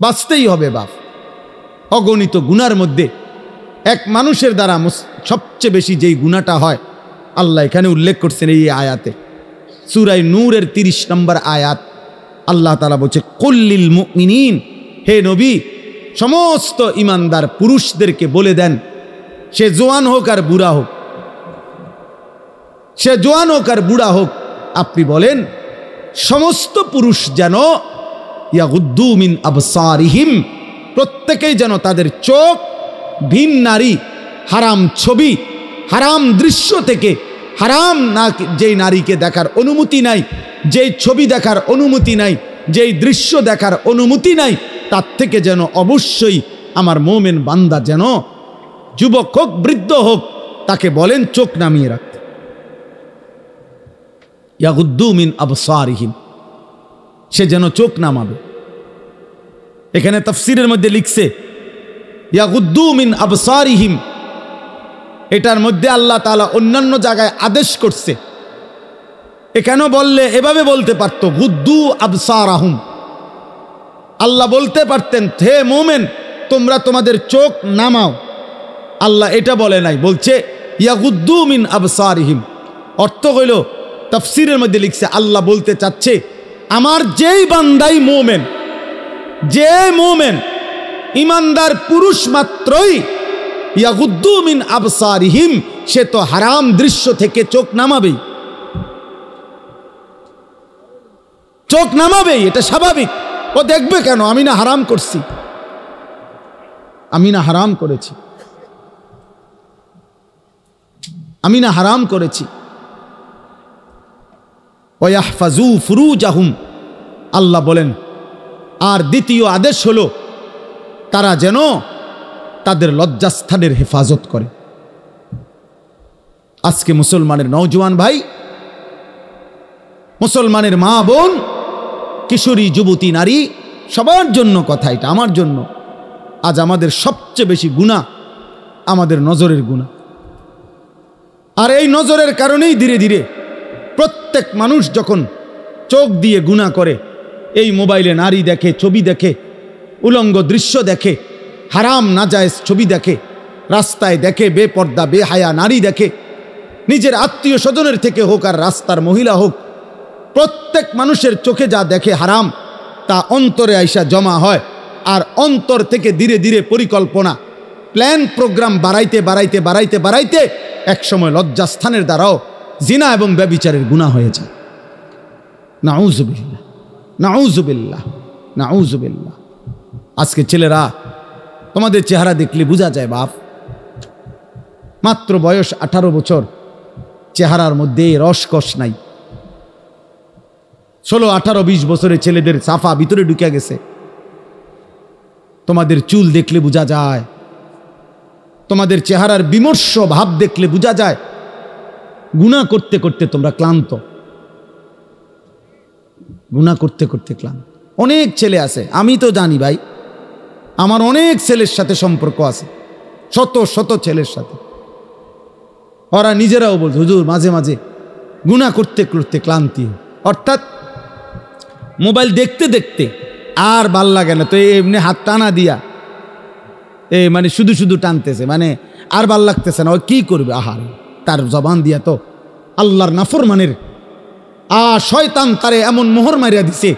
বাঁচতেই হবে বাপ। অগণিত গুনার মধ্যে এক মানুষের দ্বারা সবচেয়ে বেশি যেই গুনাহটা হয় আল্লাহ এখানে উল্লেখ করছেন এই আয়াতে, সূরা নূরের 30 নম্বর আয়াত। আল্লাহ তাআলা বলছে, কুল্লিল মুমিনিন, হে নবী সমস্ত ইমানদার পুরুষদেরকে বলে দেন, সে জোয়ান হোক আর বুড়া হোক, সে জোয়ান হোক আর বুড়া হোক, আপনি বলেন সমস্ত পুরুষ যেন ইয়াগুদ্দু মিন আবসারিহিম, প্রত্যেকেই যেন তাদের চোখ ভিন নারী, হারাম ছবি, হারাম দৃশ্য থেকে, হারাম না যেই নারীকে দেখার অনুমতি নাই, যেই ছবি দেখার অনুমতি নাই, যেই দৃশ্য দেখার অনুমতি নাই, তার থেকে যেন অবশ্যই আমার মোমেন বান্দা যেন যুবক হোক বৃদ্ধ হোক তাকে বলেন চোখ নামিয়ে রাখতে। ইয়াগুদ্দু মিন আবসারিহিম, সে যেন চোখ নামাবে। এখানে তাফসীরের মধ্যে লিখছে ইয়াগুদ্দু মিন আবসারিহিম, এটার মধ্যে আল্লাহ তাআলা অন্যান্য জায়গায় আদেশ করছে। এখানে বললে এভাবে বলতে পারতো, গুদ্দু আবসারাহুম, আল্লাহ বলতে পারতেন হে মোমেন তোমরা তোমাদের চোখ নামাও। আল্লাহ এটা বলে নাই, বলছে ইয়াগুদ্দু মিন আবসারিহিম। অর্থ হইল তাফসীরের মধ্যে লিখছে আল্লাহ বলতে চাচ্ছে আমার যেই বান্দাই মোমেন, যে মোমেন ইমানদার পুরুষ মাত্রই ইয়াগুদ্দু মিন আবসারিহিম, সে তো হারাম দৃশ্য থেকে চোখ নামাবেই, চোখ নামাবেই, এটা স্বাভাবিক। ও দেখবে কেন? আমি না হারাম করছি, আমি না হারাম করেছি, আমি না হারাম করেছি। ওয়াহফাজু ফুরুজাহুম, আল্লাহ বলেন আর দ্বিতীয় আদেশ হলো তারা যেন তাদের লজ্জাস্থানের হেফাজত করে। আজকে মুসলমানের নওজোয়ান ভাই, মুসলমানের মা বোন, কিশোরী যুবতী নারী, সবার জন্য কথা এটা, আমার জন্য। আজ আমাদের সবচেয়ে বেশি গুনাহ আমাদের নজরের গুনাহ, আর এই নজরের কারণেই ধীরে ধীরে প্রত্যেক মানুষ যখন চোখ দিয়ে গুনাহ করে, এই মোবাইলে নারী দেখে, ছবি দেখে, উলঙ্গ দৃশ্য দেখে, হারাম নাজায়েজ ছবি দেখে, রাস্তায় দেখে বেপর্দা বেহায়া নারী দেখে, নিজের আত্মীয় স্বজনের থেকে হোক আর রাস্তার মহিলা হোক, প্রত্যেক মানুষের চোখে যা দেখে হারাম তা অন্তরে আইসা জমা হয়। আর অন্তর থেকে ধীরে ধীরে পরিকল্পনা, প্ল্যান, প্রোগ্রাম বাড়াইতে বাড়াইতে বাড়াইতে বাড়াইতে একসময় লজ্জাস্থানের দ্বারাও জিনা এবং ব্যভিচারের গুনাহ হয়ে যায়। নাউযুবিল্লাহ, নাউযুবিল্লাহ, নাউযুবিল্লাহ। আজকে ছেলেরা তোমাদের চেহারা দেখলে বোঝা যায় বাপ, মাত্র বয়স 18 বছর, চেহারার মধ্যে রসকস নাই। 16, 18, 20 বছরের ছেলেদের সাফা ভিতরে ঢুকে গেছে। তোমাদের চুল দেখলে বোঝা যায়, তোমাদের চেহারার বিমর্ষ ভাব দেখলে বোঝা যায় গুনাহ করতে করতে তোমরা ক্লান্ত, গুনাহ করতে করতে ক্লান্ত। অনেক ছেলে আছে, আমি তো জানি ভাই, আমার অনেক ছেলের সাথে সম্পর্ক আছে, শত শত ছেলের সাথে। ওরা নিজেরাও বলছে হুজুর মাঝে মাঝে গুনাহ করতে করতে ক্লান্তি, অর্থাৎ মোবাইল দেখতে দেখতে আর ভাল লাগে না, তো এমনি হাত টানা দিয়া মানে শুধু শুধু টানতেছে, মানে আর ভাল লাগতেছে না, ও কি করবে? আহার, তার জবান দিয়া তো আল্লাহর নাফরমানের শয়তান তারে এমন মোহর মারিয়া দিছে,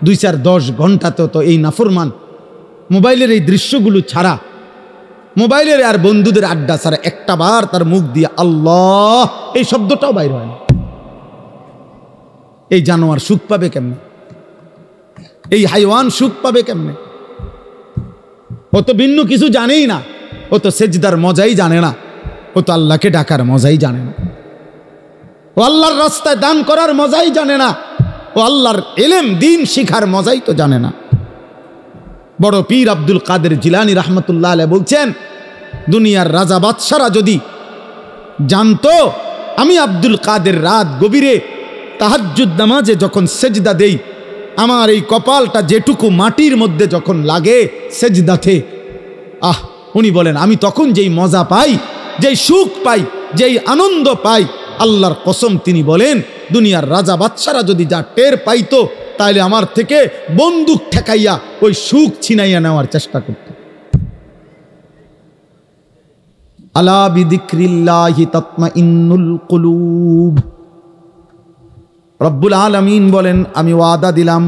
2, 4, 10 ঘন্টাতেও তো এই নাফরমান মোবাইলের এই দৃশ্যগুলো ছাড়া, মোবাইলের আর বন্ধুদের আড্ডা ছাড়া একটা বার তার মুখ দিয়ে আল্লাহ এই শব্দটাও বাইর হয় না। এই জানোয়ার সুখ পাবে কেমনে? এই হাইওয়ান সুখ পাবে কেমনে? ও তো ভিন্ন কিছু জানেই না, ও তো সেজদার মজাই জানে না, ও তো আল্লাহকে ডাকার মজাই জানে না, ও আল্লাহর রাস্তায় দান করার মজাই জানে না, ও আল্লাহর ইলম দ্বীন শিখার মজাই তো জানে না। বড় পীর আব্দুল কাদের জিলানী রাহমাতুল্লাহ আলাইহি বলছেন, দুনিয়ার রাজা বাদশারা যদি জানতো আমি আব্দুল কাদের রাত গভীরে তাহাজ্জুদ নামাজে যখন সেজদা দেই, আমার এই কপালটা যেটুকু মাটির মধ্যে যখন লাগে সেজদাতে, উনি বলেন আমি তখন যেই মজা পাই, যেই সুখ পাই, যেই আনন্দ পাই, আল্লাহর কসম তিনি বলেন দুনিয়ার রাজা বাদশারা যদি যা টের পাইতো, তাহলে আমার থেকে বন্দুক ঠেকাইয়া ওই সুখ ছিনাইয়া নেওয়ার চেষ্টা করত। আলা বিযিক্রিল্লাহি তাতমাইন্নুল কুলুব। রব্বুল আলামিন বলেন, আমি ওয়াদা দিলাম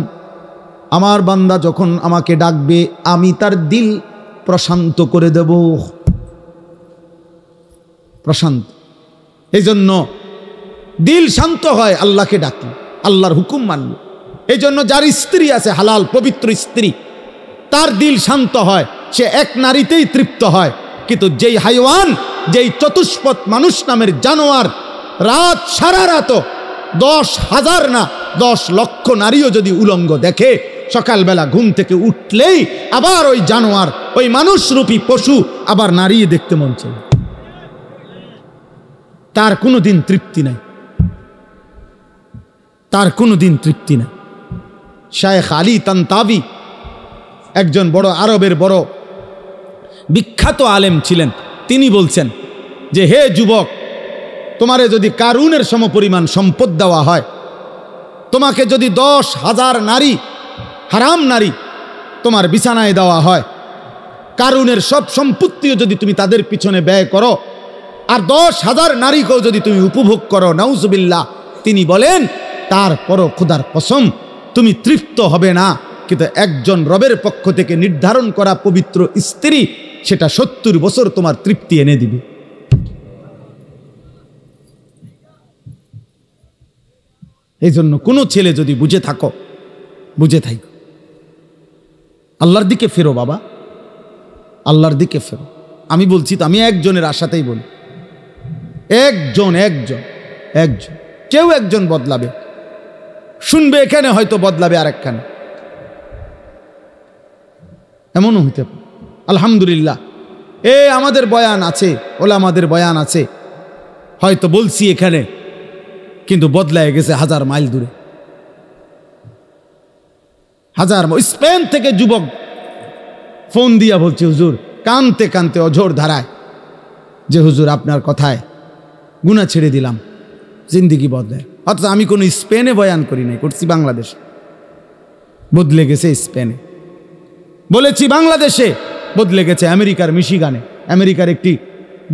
আমার বান্দা যখন আমাকে ডাকবে আমি তার দিল প্রশান্ত করে দেব। প্রশান্ত, এই জন্য দিল শান্ত হয় আল্লাহকে ডাকলে, আল্লাহর হুকুম মানলে। এই জন্য যার স্ত্রী আছে হালাল পবিত্র স্ত্রী, তার দিল শান্ত হয়, সে এক নারীতেই তৃপ্ত হয়। কিন্তু যেই হাইওয়ান, যেই চতুষ্পদ মানুষ নামের জানোয়ার রাত সারা রাত 10,000 না 10 লক্ষ নারীও যদি উলঙ্গ দেখে, সকালবেলা ঘুম থেকে উঠলেই আবার ওই জানোয়ার, ওই মানুষরূপী পশু আবার নারী দেখতে মন চায়। তার কোনোদিন তৃপ্তি নাই, তার কোনোদিন তৃপ্তি নাই। শায়েখ আলী তানতাবি একজন বড় আরবের বড় বিখ্যাত আলেম ছিলেন। তিনি বলছেন যে, হে যুবক, তোমারে যদি কারুনের সমপরিমাণ সম্পদ দেওয়া হয়, তোমাকে যদি 10,000 নারী, হারাম নারী তোমার বিছানায় দেওয়া হয়, কারুনের সব সম্পত্তিও যদি তুমি তাদের পিছনে ব্যয় করো, আর 10,000 নারীকেও যদি তুমি উপভোগ করো, নাউজুবিল্লাহ, তিনি বলেন তারপরও খোদার কসম তুমি তৃপ্ত হবে না। কিন্তু একজন রবের পক্ষ থেকে নির্ধারণ করা পবিত্র স্ত্রী, সেটা 70 বছর তোমার তৃপ্তি এনে দিবে। এই জন্য কোনো ছেলে যদি বুঝে থাকো, বুঝে থাকো, আল্লাহর দিকে ফেরো বাবা, আল্লাহর দিকে ফেরো। আমি বলছি তো, আমি একজনের আশাতেই বলি, একজন কেউ একজন বদলাবে, শুনবে এখানে, হয়তো বদলাবে আরেকখানে, এমনও হইতে পারে। আলহামদুলিল্লাহ, আমাদের বয়ান আছে, ওলামাদের বয়ান আছে, হয়তো বলছি এখানে, কিন্তু বদলায় গেছে 1000 মাইল দূরে। 1000 স্পেন থেকে যুবক ফোন দিয়া বলছে, হুজুর, কানতে কানতে অঝোর ধারায়, যে হুজুর আপনার কথায় গুনাহ ছেড়ে দিলাম, জিন্দিগি বদলায়। অথচ আমি কোনো স্পেনে বয়ান করি নাই, করছি বাংলাদেশ, বদলে গেছে স্পেনে। বলেছি বাংলাদেশে, বদলে গেছে আমেরিকার মিশিগানে। আমেরিকার একটি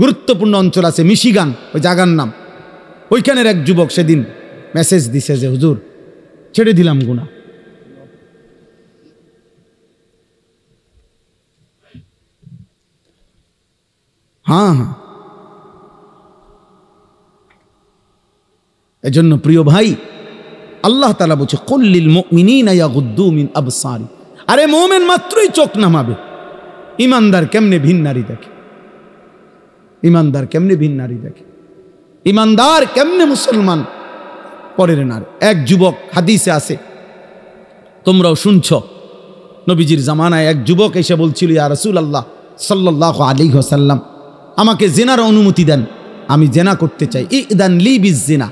গুরুত্বপূর্ণ অঞ্চল আছে মিশিগান, ওই জায়গার নাম। ওইখানের এক যুবক সেদিন মেসেজ দিছে যে, হুজুর ছেড়ে দিলাম গুনাহ। হ্যাঁ, এজন্য প্রিয় ভাই, আল্লাহ তাআলা বলছে, কুল লিল মুমিনিনা ইয়াগুদ্দু মিন আবসারি। আরে মুমিন মাত্রই চোখ নামাবে, ইমানদার কেমনে ভিন নারী দেখে, ইমানদার কেমনে ভিন নারী দেখে, ইমানদার কেমনে মুসলমান পরের নারী। এক যুবক, হাদিসে আছে, তোমরাও শুনছ, নবীজির জামানায় এক যুবক এসে বলছিল, ইয়া রাসূলুল্লাহ সাল্লাল্লাহু আলাইহি ওয়াসাল্লাম, আমাকে জিনার অনুমতি দেন, আমি জিনা করতে চাই, ইদান লি বিজিনা।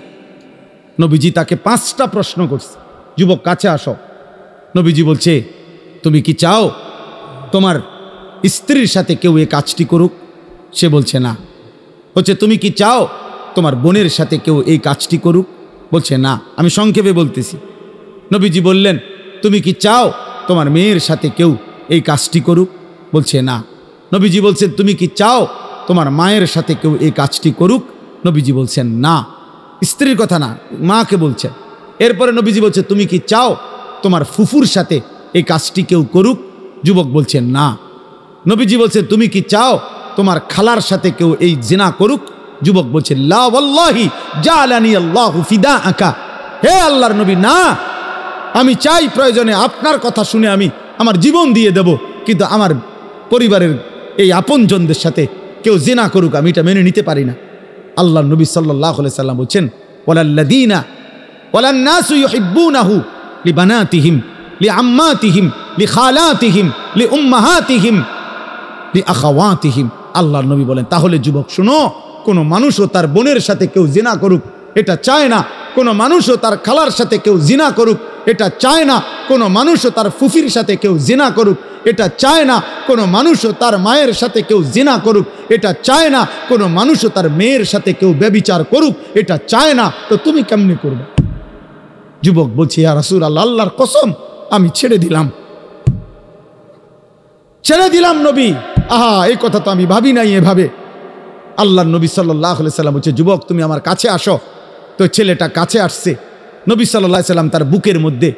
নবীজি তাকে 5টা প্রশ্ন করছে, যুবক কাছে আসো। নবীজি বলছে, তুমি কি চাও তোমার স্ত্রীর সাথে কেউ এই কাজটি করুক? সে বলছে না। বলছে, তুমি কি চাও তোমার বোনের সাথে কেউ এই কাজটি করুক? বলছে না। আমি সংক্ষেপে বলতেছি। নবীজি বললেন, তুমি কি চাও তোমার মেয়ের সাথে কেউ এই কাজটি করুক? বলছে না। নবীজি বলছেন, তুমি কি চাও তোমার মায়ের সাথে কেউ এই কাজটি করুক? নবীজি বলছেন না। স্ত্রীর কথা না, মাকে বলছেন। এরপরে নবীজি বলছে, তুমি কি চাও তোমার ফুফুর সাথে এই কাজটি কেউ করুক? যুবক বলছেন না। নবীজি বলছে, তুমি কি চাও তোমার খালার সাথে কেউ এই জিনা করুক? যুবক বলছে, লা ওয়াল্লাহি জালানি আল্লাহু ফিদাআকা। হে আল্লাহর নবী, না, আমি চাই প্রয়োজনে আপনার কথা শুনে আমি আমার জীবন দিয়ে দেব, কিন্তু আমার পরিবারের এই আপনজনদের সাথে কেউ জিনা করুক, আমি এটা মেনে নিতে পারি না। আল্লাহর নবী সাল্লাল্লাহু আলাইহি সাল্লাম বলছেন, ওয়ালাল্লাযীনা ওয়ালান্নাসু ইউহিব্বুনাহু লিবানাতিহিম লিআম্মাতিহিম লিখালাতিহিম লিউম্মাহাতিহিম লিআখাওয়াতিহিম। আল্লাহর নবী বলেন, তাহলে যুবক শুনো, কোনো মানুষও তার বোনের সাথে কেউ জিনা করুক এটা চায় না, কোনো মানুষও তার খালার সাথে কেউ জিনা করুক এটা চায় না, কোনো মানুষও তার ফুফির সাথে কেউ জিনা করুক এটা চায় না, কোনো মানুষও তার মায়ের সাথে কেউ জিনা করুক এটা চায় না, কোনো মানুষও তার মেয়ের সাথে কেউ ব্যভিচার করুক এটা চায় না। তো তুমি কেমনে করবে? যুবক বলছে, ইয়া রাসূলুল্লাহ, আল্লাহর কসম আমি ছেড়ে দিলাম, ছেড়ে দিলাম নবী। আহা, এই কথা তো আমি ভাবি নাই এভাবে। আল্লাহর নবী সাল্লাল্লাহু আলাইহি সাল্লাম বলছে, যুবক তুমি আমার কাছে আসো। তো ছেলেটা কাছে আসছে। নবী সাল্লাল্লাহু আলাইহি সাল্লাম তার বুকের মধ্যে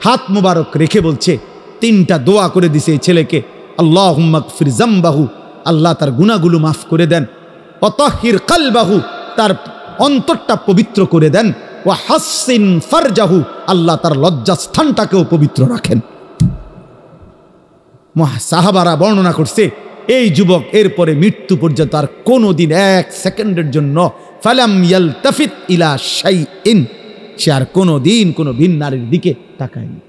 হাত মুবারক রেখে বলছে, 3টা দোয়া করে দিছে এই ছেলেকে। আল্লাহুম্মা গফির যামবাহু, আল্লাহ তার গুনাহগুলো মাফ করে দেন। ওয়া তাহহির কলবাহু, তার অন্তরটা পবিত্র করে দেন। ওয়া হাসসিন ফারজাহু, আল্লাহ তার লজ্জাস্থানটাকেও পবিত্র রাখেন। সাহাবারা বর্ণনা করছে, এই যুবক এরপরে মৃত্যু পর্যন্ত আর কোনোদিন 1 সেকেন্ডের জন্য ফালাম ইয়ালতাফিত ইলা শাইইন, সে আর কোনোদিন কোনো ভিন নারীর দিকে তাকায়নি।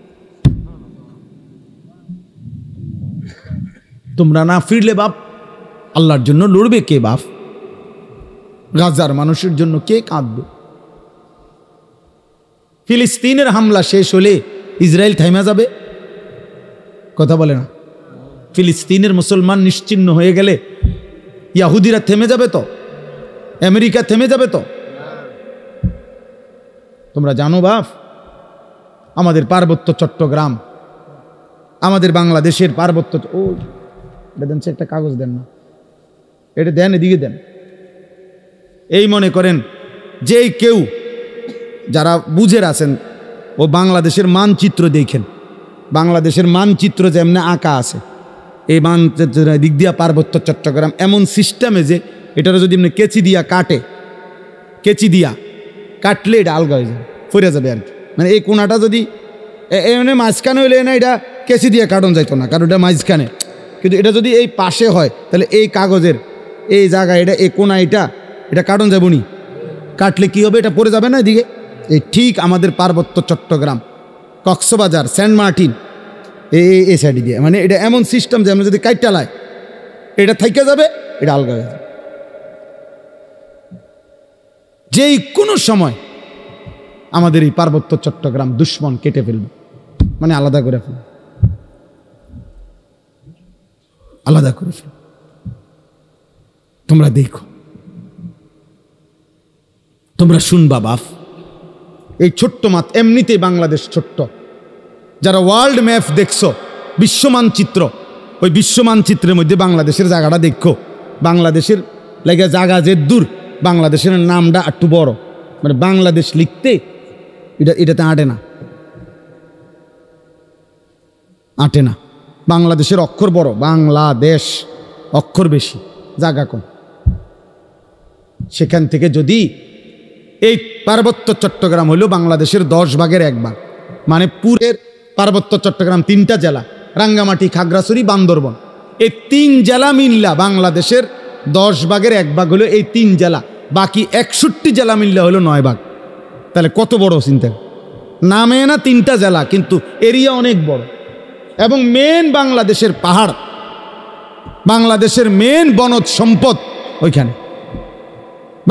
তোমরা না ফিরলে বাপ, আল্লাহর জন্য লড়বে কে বাপ? গাজার মানুষের জন্য কে কাঁদবে? ফিলিস্তিনের হামলা শেষ হলে ইসরায়েল থাইমা যাবে? কথা বলে না। ফিলিস্তিনের মুসলমান নিশ্চিহ্ন হয়ে গেলে ইয়াহুদিরা থেমে যাবে তো? আমেরিকা থেমে যাবে তো? তোমরা জানো বাপ, আমাদের পার্বত্য চট্টগ্রাম, আমাদের বাংলাদেশের পার্বত্য, ও দেন সে একটা কাগজ দেন না, এটা দেন, এদিকে দেন। এই মনে করেন যে কেউ যারা বুঝের আছেন, ও বাংলাদেশের মানচিত্র দেখেন, বাংলাদেশের মানচিত্র যেমন আঁকা আছে, এই মানচিত্র দিক দিয়া পার্বত্য চট্টগ্রাম এমন সিস্টেমে যে এটার যদি এমনি কেচি দিয়া কাটে, কেচি দিয়া কাটলে এটা আলগা হয়ে যাবে, ফিরে যাবে আর কি। মানে এই কোনাটা যদি এমনি মাঝখানে হইলে না, এটা কেচি দিয়ে কাটন যাইতো না, কারণ এটা মাঝখানে। কিন্তু এটা যদি এই পাশে হয়, তাহলে এই কাগজের এই জায়গা, এটা এই কোনা, এটা কাটন যাবো নি, কাটলে কি হবে? এটা পড়ে যাবে না এদিকে। এই ঠিক আমাদের পার্বত্য চট্টগ্রাম, কক্সবাজার, সেন্ট মার্টিন, এই সাইডে দিয়ে, মানে এটা এমন সিস্টেম যে আমরা যদি কাইটালাই এটা থাইকে যাবে, এটা আলগা হয়ে যাবে। যেই কোনো সময় আমাদের এই পার্বত্য চট্টগ্রাম দুশ্মন কেটে ফেলবে, মানে আলাদা করে ফেলবে, আলাদা করে ফেলবে। তোমরা দেখো, তোমরা শুনবা বাপ, এই ছোট্ট মাত এমনিতেই বাংলাদেশ ছোট্ট। যারা ওয়ার্ল্ড ম্যাপ দেখছো, বিশ্ব মানচিত্র, ওই বিশ্ব মানচিত্রের মধ্যে বাংলাদেশের জায়গাটা দেখো, বাংলাদেশের লাগে জায়গা যে দূর, বাংলাদেশের নামটা একটু বড়, মানে বাংলাদেশ লিখতে এটাতে আটে না। বাংলাদেশের অক্ষর বড়, বাংলাদেশ অক্ষর বেশি, জায়গা কম। সেখান থেকে যদি এই পার্বত্য চট্টগ্রাম হলো বাংলাদেশের 10 ভাগের 1 ভাগ, মানে পুরের পার্বত্য চট্টগ্রাম 3টা জেলা, রাঙ্গামাটি, খাগড়াছড়ি, বান্দরবন, এই 3 জেলা মিললা বাংলাদেশের 10 ভাগের 1 ভাগ হলো এই 3 জেলা। বাকি 61 জেলা মিললা হলো 9 ভাগ। তাহলে কত বড় চিন্তা! নামে না 3টা জেলা, কিন্তু এরিয়া অনেক বড়। এবং মেন বাংলাদেশের পাহাড়, বাংলাদেশের মেন বনজ সম্পদ ওইখানে,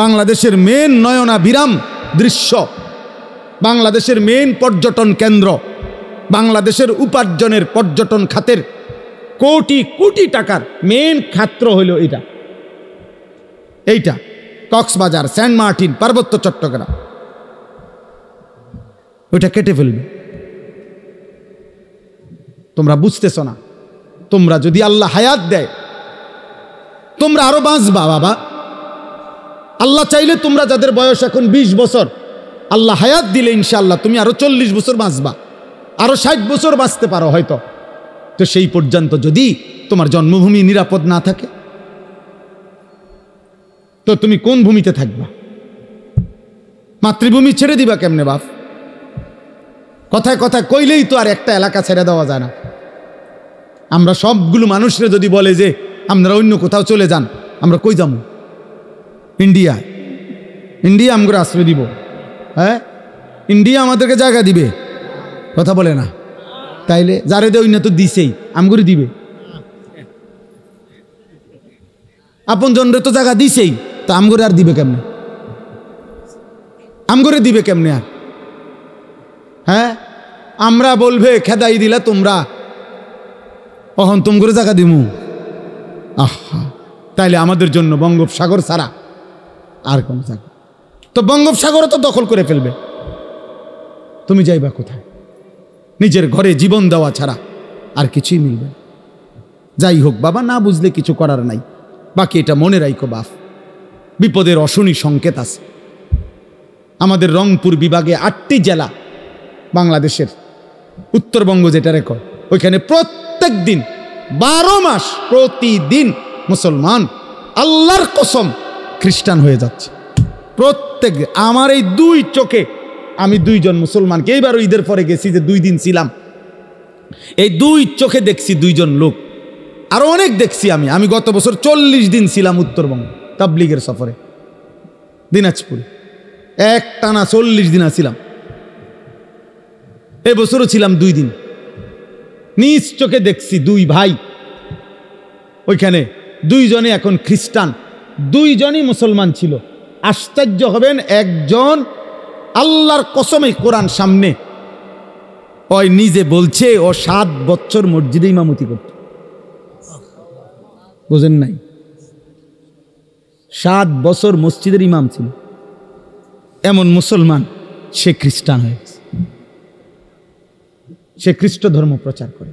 বাংলাদেশের মেন নয়নাভিরাম দৃশ্য, বাংলাদেশের মেন পর্যটন কেন্দ্র, বাংলাদেশের উপার্জনের পর্যটন খাতের কোটি কোটি টাকার মেন ক্ষেত্র হইল এইটা কক্সবাজার, সেন্ট মার্টিন, পার্বত্য চট্টগ্রাম। ওইটা কেটে ফেলবে। তোমরা বুঝতেছ না। তোমরা যদি আল্লাহ হায়াত দেয়, তোমরা আরো বাঁচবা বাবা। আল্লাহ চাইলে তোমরা যাদের বয়স এখন 20 বছর, আল্লাহ হায়াত দিলে ইনশাআল্লাহ তুমি আরো 40 বছর বাঁচবা, আরো 60 বছর বাঁচতে পারো হয়তো। তো সেই পর্যন্ত যদি তোমার জন্মভূমি নিরাপদ না থাকে, তো তুমি কোন ভূমিতে থাকবা? মাতৃভূমি ছেড়ে দিবা কেমনে বাপ? কথায় কথায় কইলেই তো আর একটা এলাকা ছেড়ে দেওয়া যায় না। আমরা সবগুলো মানুষরা যদি বলে যে আমরা অন্য কোথাও চলে যান, আমরা কই যাবো? ইন্ডিয়া আমরা আশ্রয় দিব? হ্যাঁ, ইন্ডিয়া আমাদেরকে জায়গা দিবে? কথা বলে না। তাইলে যারে দে অন্য তো দিছেই, আমগরে দিবে? আপন জনরে তো জায়গা দিছেই, তো আমগরে আর দিবে কেমনে? আমগরে দিবে কেমনে আর? হ্যাঁ, আমরা বলবে খেদাই দিলা তোমরা, অহন তুম করে জায়গা দিমু। আহা, তাইলে আমাদের জন্য বঙ্গোপসাগর ছাড়া আর কোন জায়গা? তো বঙ্গোপসাগরও তো দখল করে ফেলবে। তুমি যাইবা কোথায়? নিজের ঘরে জীবন দেওয়া ছাড়া আর কিছুই মিলবে। যাই হোক বাবা, না বুঝলে কিছু করার নাই। বাকি এটা মনে রাখো বাপ, বিপদের অশনি সংকেত আছে। আমাদের রংপুর বিভাগে 8টি জেলা বাংলাদেশের, উত্তরবঙ্গ যেটা রেকর্ড, ওইখানে প্রত্যেক দিন 12 মাস প্রতিদিন মুসলমান আল্লাহর কসম খ্রিস্টান হয়ে যাচ্ছে। প্রত্যেক, আমার এই 2 চোখে আমি 2 জন মুসলমানকে, এইবার ঈদের পরে গেছি যে 2 দিন ছিলাম, এই 2 চোখে দেখছি 2 জন লোক। আরো অনেক দেখছি আমি গত বছর 40 দিন ছিলাম উত্তরবঙ্গ তাবলিগের সফরে, দিনাজপুরে এক টানা 40 দিন ছিলাম। এবছরও ছিলাম 2 দিন। নিজ চোখে দেখছি 2 ভাই ওইখানে, 2 জনে এখন খ্রিস্টান, 2 জনই মুসলমান ছিল। আশ্চর্য হবেন, একজন আল্লাহর কসমে কোরআন সামনে, ওই নিজে বলছে ও 7 বছর মসজিদে ইমামতি করত। বুঝেন নাই? 7 বছর মসজিদের ইমাম ছিল। এমন মুসলমান, সে খ্রিস্টান হয়ে গেছে, সে খ্রিস্ট ধর্ম প্রচার করে।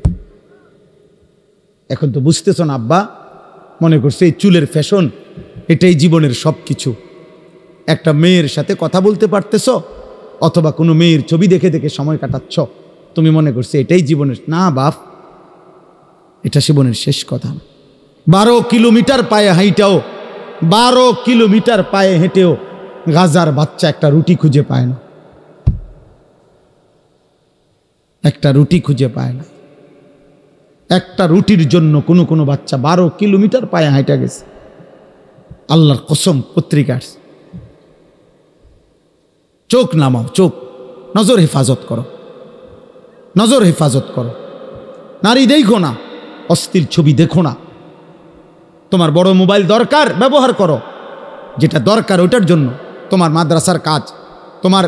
এখন তো বুঝতেছ না আব্বা, মনে করছে এই চুলের ফ্যাশন এটাই জীবনের সব কিছু। একটা মেয়ের সাথে কথা বলতে পারতেছ, অথবা কোনো মেয়ের ছবি দেখে দেখে সময় কাটাচ্ছ, তুমি মনে করছে এটাই জীবনের। না বাপ, এটা জীবনের শেষ কথা। 12 কিলোমিটার পায়ে হাঁটাও, 12 কিলোমিটার পায়ে হেঁটেও গাজার বাচ্চা একটা রুটি খুঁজে পায় না, একটা রুটি খুঁজে পায় না। একটা রুটির জন্য কোনো বাচ্চা 12 কিলোমিটার পায়ে হাঁটা গেছে। আল্লাহর কসম, পত্রিকার চোখ নামাও, চোখ, নজর হেফাজত করো, নজর হেফাজত করো। নারী দেখো না, অশ্লীল ছবি দেখো না। তোমার বড় মোবাইল দরকার, ব্যবহার করো, যেটা দরকার ওটার জন্য। তোমার মাদ্রাসার কাজ, তোমার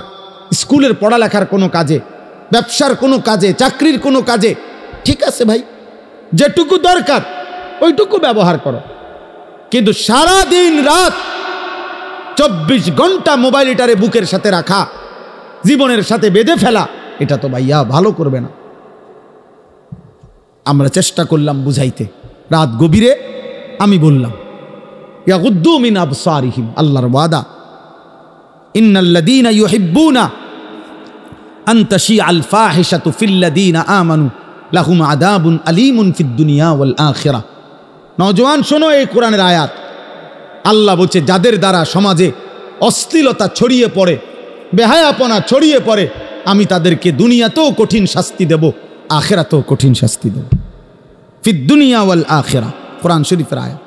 স্কুলের পড়ালেখার কোনো কাজে, ব্যবসার কোনো কাজে, চাকরির কোনো কাজে, ঠিক আছে ভাই, যেটুকু দরকার ওইটুকু ব্যবহার করো। কিন্তু সারা দিন রাত 24 ঘন্টা মোবাইলটারে বুকের সাথে রাখা, জীবনের সাথে বেঁধে ফেলা, এটা তো ভাইয়া ভালো করবে না। আমরা চেষ্টা করলাম বুঝাইতে, রাত গভীরে আমি বললাম, ইয়াগুদ্দু মিন আবসারিহিম, আল্লাহর ওয়াদা, ইন্নাল্লাযীনা ইউহিব্বুনা আন তাশিআল ফাহিশাতু ফিল্লাযীনা আমানু লাহুম আযাবুন আলীমুন ফিদ দুনিয়া ওয়াল আখিরাহ। নওজোয়ান শোনো এই কোরআনের আয়াত। আল্লাহ বলছে, যাদের দ্বারা সমাজে অশ্লীলতা ছড়িয়ে পড়ে, বেহায়াপনা ছড়িয়ে পড়ে, আমি তাদেরকে দুনিয়াতেও কঠিন শাস্তি দেব, আখিরাতেও কঠিন শাস্তি দেব। ফিদ দুনিয়া ওয়াল আখিরাহ, কোরআন শরীফের আয়াত।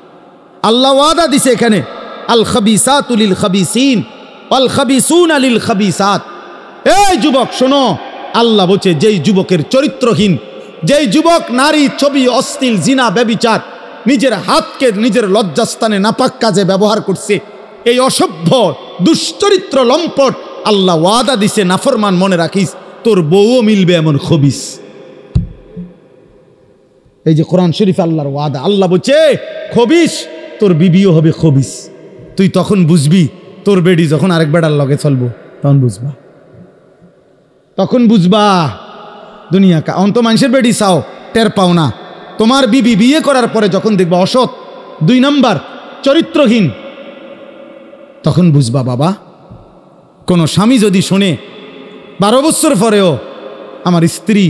আল্লাহ ওয়াদা দিছে এখানে, আল খাবিসাতু লিল খাবিসিন ওয়াল খাবিসুনা লিল খাবিসাত। এই যুবক শোনো, আল্লাহ বলছে, যেই যুবকের চরিত্রহীন, যেই যুবক নারী, ছবি, অশ্লীল, জিনা, ব্যভিচার, নিজের হাতকে নিজের লজ্জাস্থানে নাপাক কাজে ব্যবহার করছে, এই অসভ্য দুশ্চরিত্র লম্পট, আল্লাহ ওয়াদা দিছে, নাফরমান, মনে রাখিস তোর বউও মিলবে এমন খবিস। এই যে কোরআন শরীফ আল্লাহর ওয়াদা, আল্লাহ বলছে খবিস, তোর বিবিও হবে খবিস। তুই তখন বুঝবি, তোর বেডি যখন আরেক বেড়ার লগে চলবো তখন বুঝবা, তখন বুঝবা দুনিয়া কা। অন্ত মানুষের বেডি চাও, টের পাও না। তোমার বিবি বিয়ে করার পরে যখন দেখবা অসৎ, 2 নাম্বার, চরিত্রহীন, তখন বুঝবা বাবা। কোনো স্বামী যদি শোনে 12 বছর পরেও আমার স্ত্রী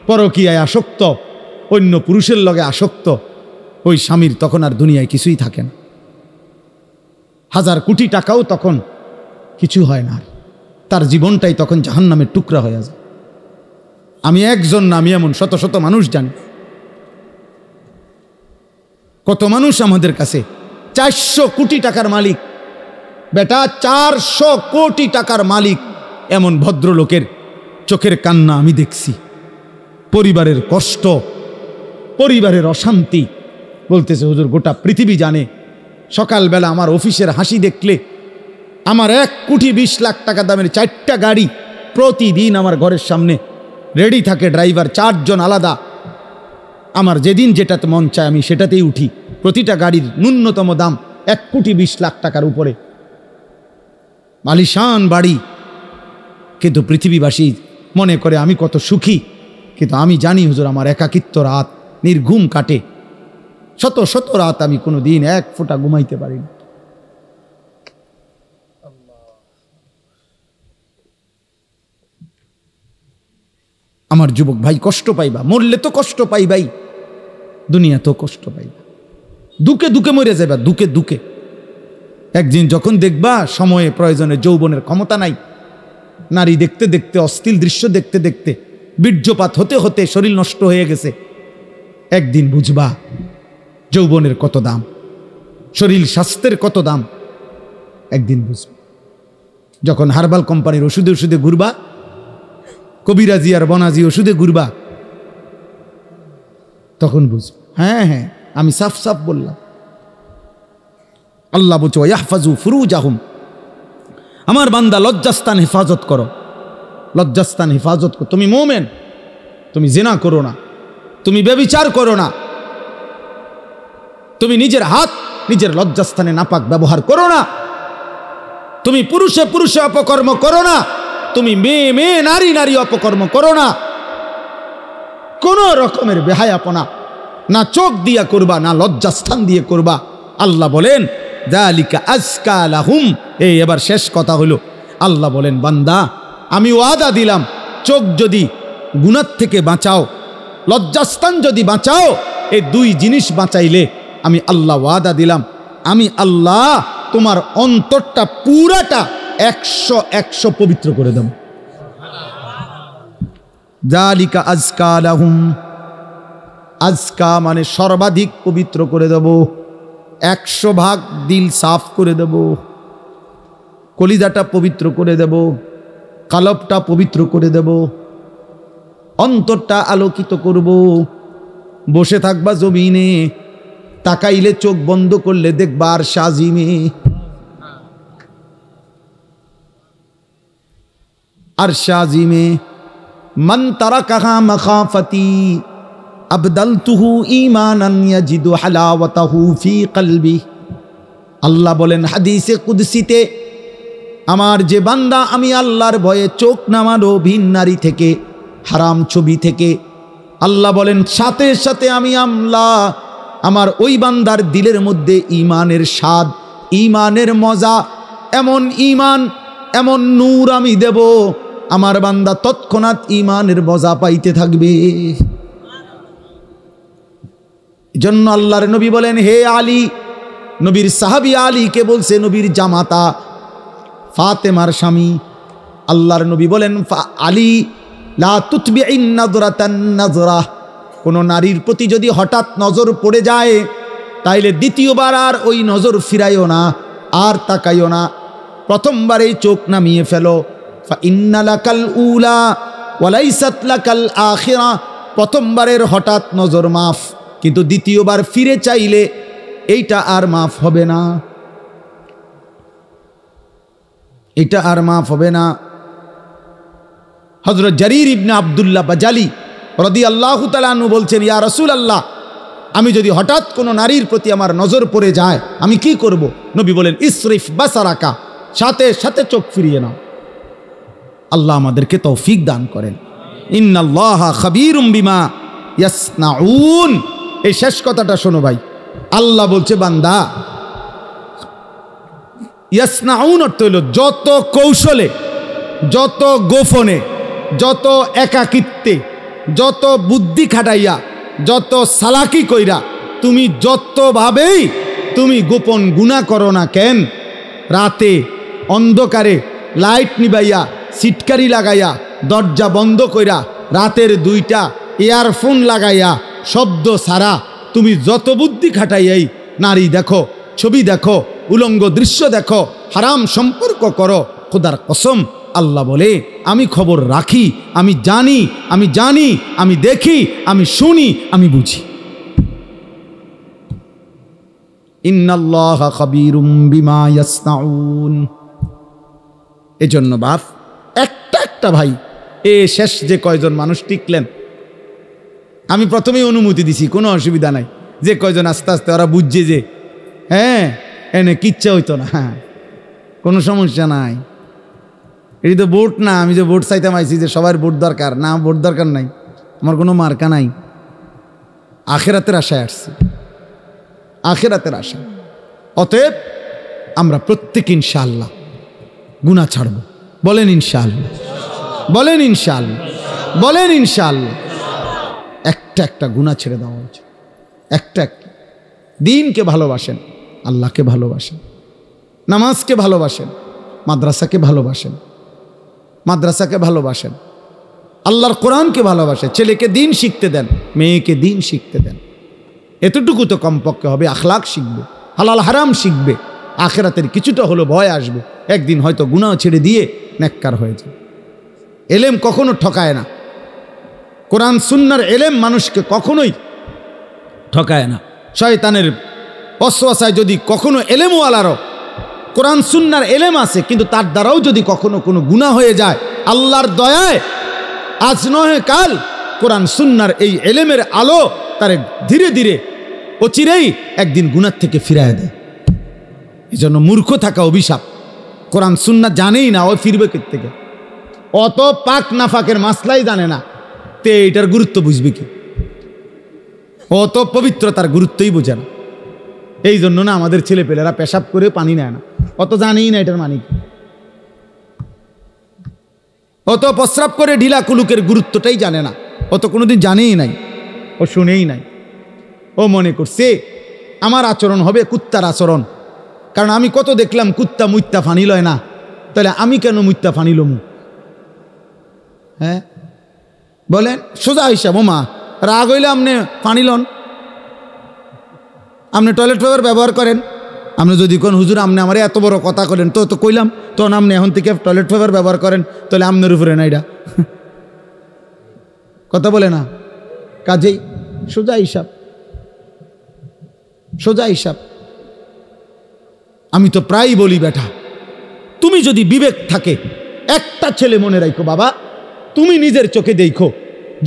পরকীয়ায় আসক্ত, অন্য পুরুষের লগে আসক্ত, ওই স্বামীর তখন আর দুনিয়ায় কিছুই থাকে না। 1000 কোটি টাকাও তখন কিছু হয় না, তার জীবনটাই তখন জাহান্নামের টুকরা হয়ে যায়। আমি একজন না, আমি এমন শত শত মানুষ জানি। কত মানুষ আমাদের কাছে 400 কোটি টাকার মালিক, বেটা 400 কোটি টাকার মালিক, এমন ভদ্রলোকের চোখের কান্না আমি দেখছি। পরিবারের কষ্ট, পরিবারের অশান্তি, বলতেছে হুজুর গোটা পৃথিবী জানে। সকালবেলা আমার অফিসের হাসি দেখলে, আমার 1,20 লাখ টাকা দামের 4টা গাড়ি প্রতিদিন আমার ঘরের সামনে রেডি থাকে, ড্রাইভার 4 জন আলাদা। আমার যেদিন যেটাতে মন চায় আমি সেটাতেই উঠি। প্রতিটা গাড়ির ন্যূনতম দাম 1,20 লাখ টাকার উপরে, আলিশান বাড়ি। কিন্তু পৃথিবীবাসী মনে করে আমি কত সুখী, কিন্তু আমি জানি হুজুর আমার একাকিত্ব রাত নির্ঘুম কাটে। শত শত রাত আমি কোনো দিন এক ফোঁটা ঘুমাইতে পারিনি। আমার যুবক ভাই, কষ্ট পাইবা, মরলে তো কষ্ট পাইবাই, দুনিয়া তো কষ্ট পাইবা, দুকে দুকে মরে যাইবা, দুকে দুকে। একদিন যখন দেখবা সময়ে প্রয়োজনে যৌবনের ক্ষমতা নাই, নারী দেখতে দেখতে, অশ্লীল দৃশ্য দেখতে দেখতে, বীর্যপাত হতে হতে শরীর নষ্ট হয়ে গেছে, একদিন বুঝবা যৌবনের কত দাম, শরীর স্বাস্থ্যের কত দাম, একদিন বুঝবা। যখন হার্বাল কোম্পানির ওষুধে ওষুধে ঘুরবা, কবিরাজি আর বনাজি ওষুধে ঘুরবা, তখন বুঝবা। হ্যাঁ হ্যাঁ, আমি সাফ সাফ বললাম। আল্লাহ বলছে ইয়াহফাজু ফুরুজাহুম, আমার বান্দা লজ্জাস্থান হেফাজত করো, লজ্জাস্থান হেফাজত করো। তুমি মোমেন, তুমি জিনা করো না, তুমি ব্যভিচার করো না, তুমি নিজের হাত নিজের লজ্জাস্থানে নাপাক ব্যবহার করো না, তুমি পুরুষে পুরুষে অপকর্ম করো না, তুমি মেয়ে মেয়ে নারী নারী অপকর্ম করো না, কোন রকমের বেহায়াপনা না চোখ দিয়া করবা, না লজ্জাস্থান দিয়ে করবা। আল্লাহ বলেন যালিকা আজকা লাহুম। এই এবার শেষ কথা হলো, আল্লাহ বলেন বান্দা আমি ওয়াদা দিলাম, চোখ যদি গুনাহ থেকে বাঁচাও, লজ্জাস্থান যদি বাঁচাও, এই দুই জিনিস বাঁচাইলে আমি আল্লাহ ওয়াদা দিলাম, আমি আল্লাহ তোমার অন্তরটা পুরাটা 100 পবিত্র করে দেব। যালিকা আজকা লাহুম, আজকা মানে সর্বাধিক পবিত্র করে দেব, 100 ভাগ দিল সাফ করে দেব, কলিজাটা পবিত্র করে দেব, কালবটা পবিত্র করে দেব, অন্তরটা আলোকিত করব। বসে থাকবা জমিনে, তাকাইলে চোখ বন্ধ করলে দেখবা আর শাজিমে, আর শাজিমে মান তারাকাহা মাখাফাতি আবদালতুহু ঈমানান ইয়াজিদু হালাওয়াতাহু ফি কলবি। আল্লাহ বলেন হাদিসে কুদসিতে, আমার যে বান্দা আমি আল্লাহর ভয়ে চোখ নামালো ভিন নারী থেকে, হারাম ছবি থেকে, আল্লাহ বলেন সাথে সাথে আমি আল্লাহ আমার ওই বান্দার দিলের মধ্যে ঈমানের স্বাদ, ঈমানের মজা, এমন ঈমান এমন নূর আমি দেব, আমার বান্দা তৎক্ষণাৎ ঈমানের মজা পাইতে থাকবে। জন্য আল্লাহর নবী বলেন হে আলী, নবীর সাহাবী আলীকে বলছে, নবীর জামাতা ফাতেমার স্বামী, আল্লাহর নবী বলেন আলী লা তুতবিইন নাযরাতান নাযরা, কোন নারীর প্রতি যদি হঠাৎ নজর পড়ে যায় তাইলে দ্বিতীয়বার আর ওই নজর ফিরাইও না, আর তাকাইও না, প্রথমবারেই চোখ নামিয়ে ফেলো। ফা ইন্না লাকাল উলা ওয়া লাইসাত লাকাল আখিরা, প্রথমবারের হঠাৎ নজর মাফ, কিন্তু দ্বিতীয়বার ফিরে চাইলে এইটা আর মাফ হবে না, এটা আর মাফ হবে না। হযরত জারির ইবনে আব্দুল্লাহ বাজালি রাদিয়াল্লাহু তাআলা আনহু বলছেন, ইয়া রাসূলুল্লাহ, আমি যদি হঠাৎ কোনো নারীর প্রতি আমার নজর পড়ে যায় আমি কি করব? নবী বলেন ইসরিফ বাসারাকা, সাথে সাথে চোখ ফিরিয়ে নাও। আল্লাহ আমাদেরকে তৌফিক দান করেন। ইন্নাল্লাহা খাবীরুম বিমা ইয়াসনাউন। এই শেষ কথাটা শোনো ভাই, আল্লাহ বলছে বান্দা, ইয়াসনাউন অর্থ হইল যত কৌশলে, যত গোপনে, যত একাকিত্বে, যত বুদ্ধি খাটাইয়া, যত সালাকি কইরা, তুমি যতভাবেই তুমি গোপন গুনাহ করো না কেন, রাতে অন্ধকারে লাইট নিবাইয়া, সিটকারি লাগাইয়া, দরজা বন্ধ কইরা, রাতের 2টা ইয়ারফোন লাগাইয়া, শব্দ ছাড়া তুমি যত বুদ্ধি খাটাইয়াই নারী দেখো, ছবি দেখো, উলঙ্গ দৃশ্য দেখো, হারাম সম্পর্ক করো, খোদার কসম আল্লাহ বলে আমি খবর রাখি, আমি জানি, আমি জানি, আমি দেখি, আমি শুনি, আমি বুঝি। ইন্নাল্লাহা খাবীরুম বিমা ইয়াসনাউন। এজন্য বাপ একটা ভাই, এ শেষ যে কয়জন মানুষ টিকলেন, আমি প্রথমেই অনুমতি দিছি, কোনো অসুবিধা নাই, যে কয়জন আস্তে আস্তে ওরা বুঝছে যে হ্যাঁ এনে কিচ্ছা হইতো না, হ্যাঁ কোনো সমস্যা নাই, এটি তো ভোট না, আমি যে ভোট চাইতাম আইছি যে সবার ভোট দরকার না, ভোট দরকার নাই, আমার কোনো মার্কা নাই, আখেরাতের আশায় আসছি। আখিরাতের আশা। অতএব আমরা প্রত্যেক ইনশাআল্লাহ গুনাহ ছাড়ব। বলেন ইনশাআল্লাহ, বলেন ইনশাআল্লাহ, বলেন ইনশাআল্লাহ। একটা একটা গুনাহ ছেড়ে দেওয়া উচিত। একটা একটা। দ্বীনকে ভালোবাসেন, আল্লাহকে ভালোবাসেন, নামাজকে ভালোবাসেন, মাদ্রাসাকে ভালোবাসেন, মাদ্রাসাকে ভালোবাসেন, আল্লাহর কোরআনকে ভালোবাসেন। ছেলেকে দ্বীন শিখতে দেন, মেয়েকে দ্বীন শিখতে দেন। এতটুকু তো কমপক্ষে হবে। আখলাক শিখবে, হালাল হারাম শিখবে, আখিরাতের কিছুটা হলো ভয় আসবে। একদিন হয়তো গুনাহ ছেড়ে দিয়ে নেককার হয়ে যাবে। এলেম কখনো ঠকায় না। কোরআন সুন্নাহর এলেম মানুষকে কখনোই ঠকায় না। শয়তানের ওয়াসওয়াসায় যদি কখনো এলেমওয়ালারও কোরআন সুন্নাহর এলেম আছে, কিন্তু তার দ্বারাও যদি কখনো কোনো গুনাহ হয়ে যায়, আল্লাহর দয়ায় আজ নয় কাল কোরআন সুন্নাহর এই এলেমের আলো তারে ধীরে ধীরে অচিরেই একদিন গুনাহ থেকে ফিরায় দেয়। এই জন্য মূর্খ থাকা অভিশাপ। কোরআন সুন্নাহ জানেই না, ও ফিরবে থেকে। অত পাক নাফাকের মাসলাই জানে না, তে এটার গুরুত্ব বুঝবে কি? অত পবিত্রতার গুরুত্বই বোঝে না। এই জন্য না আমাদের ছেলেপেলেরা পেশাব করে পানি নেয় না, অত জানেই না এটার মানে কি। অত প্রস্রাব করে ঢিলা কুলুকের গুরুত্বটাই জানে না, অত কোনোদিন জানেই নাই, ও শুনেই নাই। ও মনে করছে আমার আচরণ হবে কুত্তার আচরণ, কারণ আমি কত দেখলাম কুত্তা মুত্তা ফানি লয় না, তাহলে আমি কেন মুত্তা ফানি লমু? হ্যাঁ বলেন, সোজা হিসাব। ও মা রাগ হইলে আপনি পানি লন, আপনি টয়লেট পেপার ব্যবহার করেন। আপনি যদি কোন হুজুর আপনি আমার এত বড় কথা করেন, তো কইলাম তখন আপনি এখন থেকে টয়লেট পেপার ব্যবহার করেন, তাহলে আপনার উপরে না এটা কথা বলে না। কাজেই সোজা হিসাব, সোজা হিসাব। আমি তো প্রায়ই বলি, বেটা তুমি যদি বিবেক থাকে, একটা ছেলে মনে রাখো বাবা, তুমি নিজের চোখে দেখো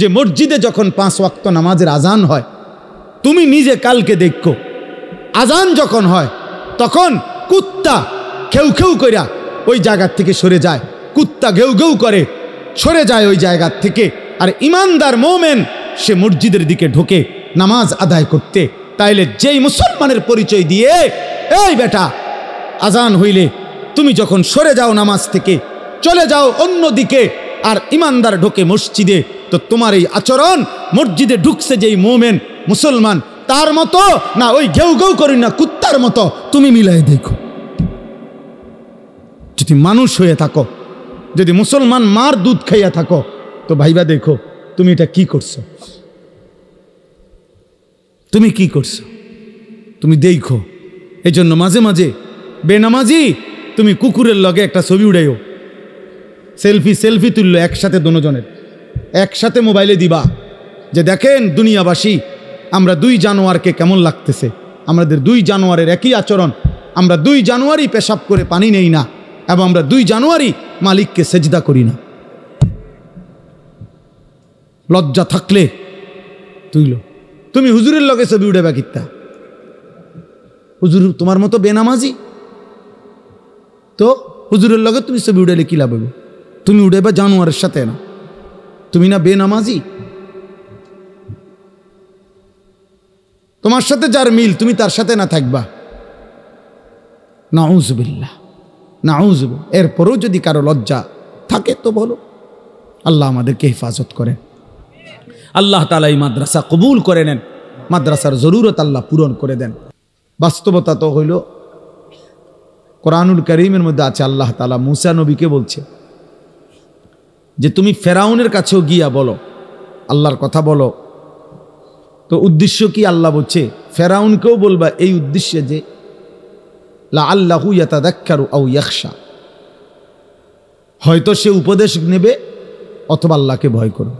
যে মসজিদে যখন 5 ওয়াক্ত নামাজের আজান হয়, তুমি নিজে কালকে দেখো আজান যখন হয় তখন কুত্তা খেউ খেউ কইরা ওই জায়গার থেকে সরে যায়, কুত্তা ঘেউ ঘেউ করে সরে যায় ওই জায়গার থেকে। আর ইমানদার মোমেন সে মসজিদের দিকে ঢোকে নামাজ আদায় করতে। তাইলে যেই মুসলমানের পরিচয় দিয়ে, এই বেটা আজান হইলে তুমি যখন সরে যাও নামাজ থেকে, চলে যাও অন্য দিকে, আর ইমানদার ঢোকে মসজিদে, তো তোমার এই আচরণ মসজিদে ঢুকছে যেই মোমেন মুসলমান তার মতো না ওই ঘেউ ঘেউ করি না কুত্তার মতো, তুমি মিলাই দেখো। যদি মানুষ হয়ে থাকো, যদি মুসলমান মার দুধ খাইয়া থাকো, তো ভাইবা দেখো তুমি এটা কি করছো, তুমি কি করছো, তুমি দেখো। এই জন্য মাঝে মাঝে বেনামাজি তুমি কুকুরের লগে একটা ছবি উড়াইও, সেলফি সেলফি তুললো একসাথে, দুজনের একসাথে মোবাইলে দিবা যে দেখেন দুনিয়াবাসী আমরা 2 জানুয়ারকে কেমন লাগতেছে, আমাদের 2 জানুয়ারের একই আচরণ, আমরা 2 জানুয়ারি পেশাব করে পানি নেই না, এবং আমরা 2 জানুয়ারি মালিককে সেজদা করি না। লজ্জা থাকলে তুইলো। তুমি হুজুরের লগে ছবি উঠে কিত্তা, হুজুর তোমার মতো বেনামাজি, তো হুজুরের লগে তুমি ছবি উঠাইলে কি লাভ হবে? তুমি উঠাইবা জানুয়ারের সাথে না, তুমি না বেনামাজি। তোমার সাথে যার মিল তুমি তার সাথে না থাকবা, নাউজুবিল্লাহ নাউজুবিল্লাহ। এরপরেও যদি কারো লজ্জা থাকে তো বলো। আল্লাহ আমাদেরকে হেফাজত করেন, আল্লাহ তাআলা এই মাদ্রাসা কবুল করে নেন, মাদ্রাসার জরুরত আল্লাহ পূরণ করে দেন। বাস্তবতা তো হইল কোরআনুল কারীমের মধ্যে আছে, আল্লাহ তাআলা মূসা নবীকে বলছে যে তুমি ফেরাউনের কাছেও গিয়া বলো, আল্লাহর কথা বলো। তো উদ্দেশ্য কি? আল্লাহ বলছে ফেরাউনকেও বলবা এই উদ্দেশ্যে যে লাআল্লাহু ইয়াতাযাক্কারু আও ইয়াখশা, হয়তো সে উপদেশ নেবে অথবা আল্লাহকে ভয় করবে।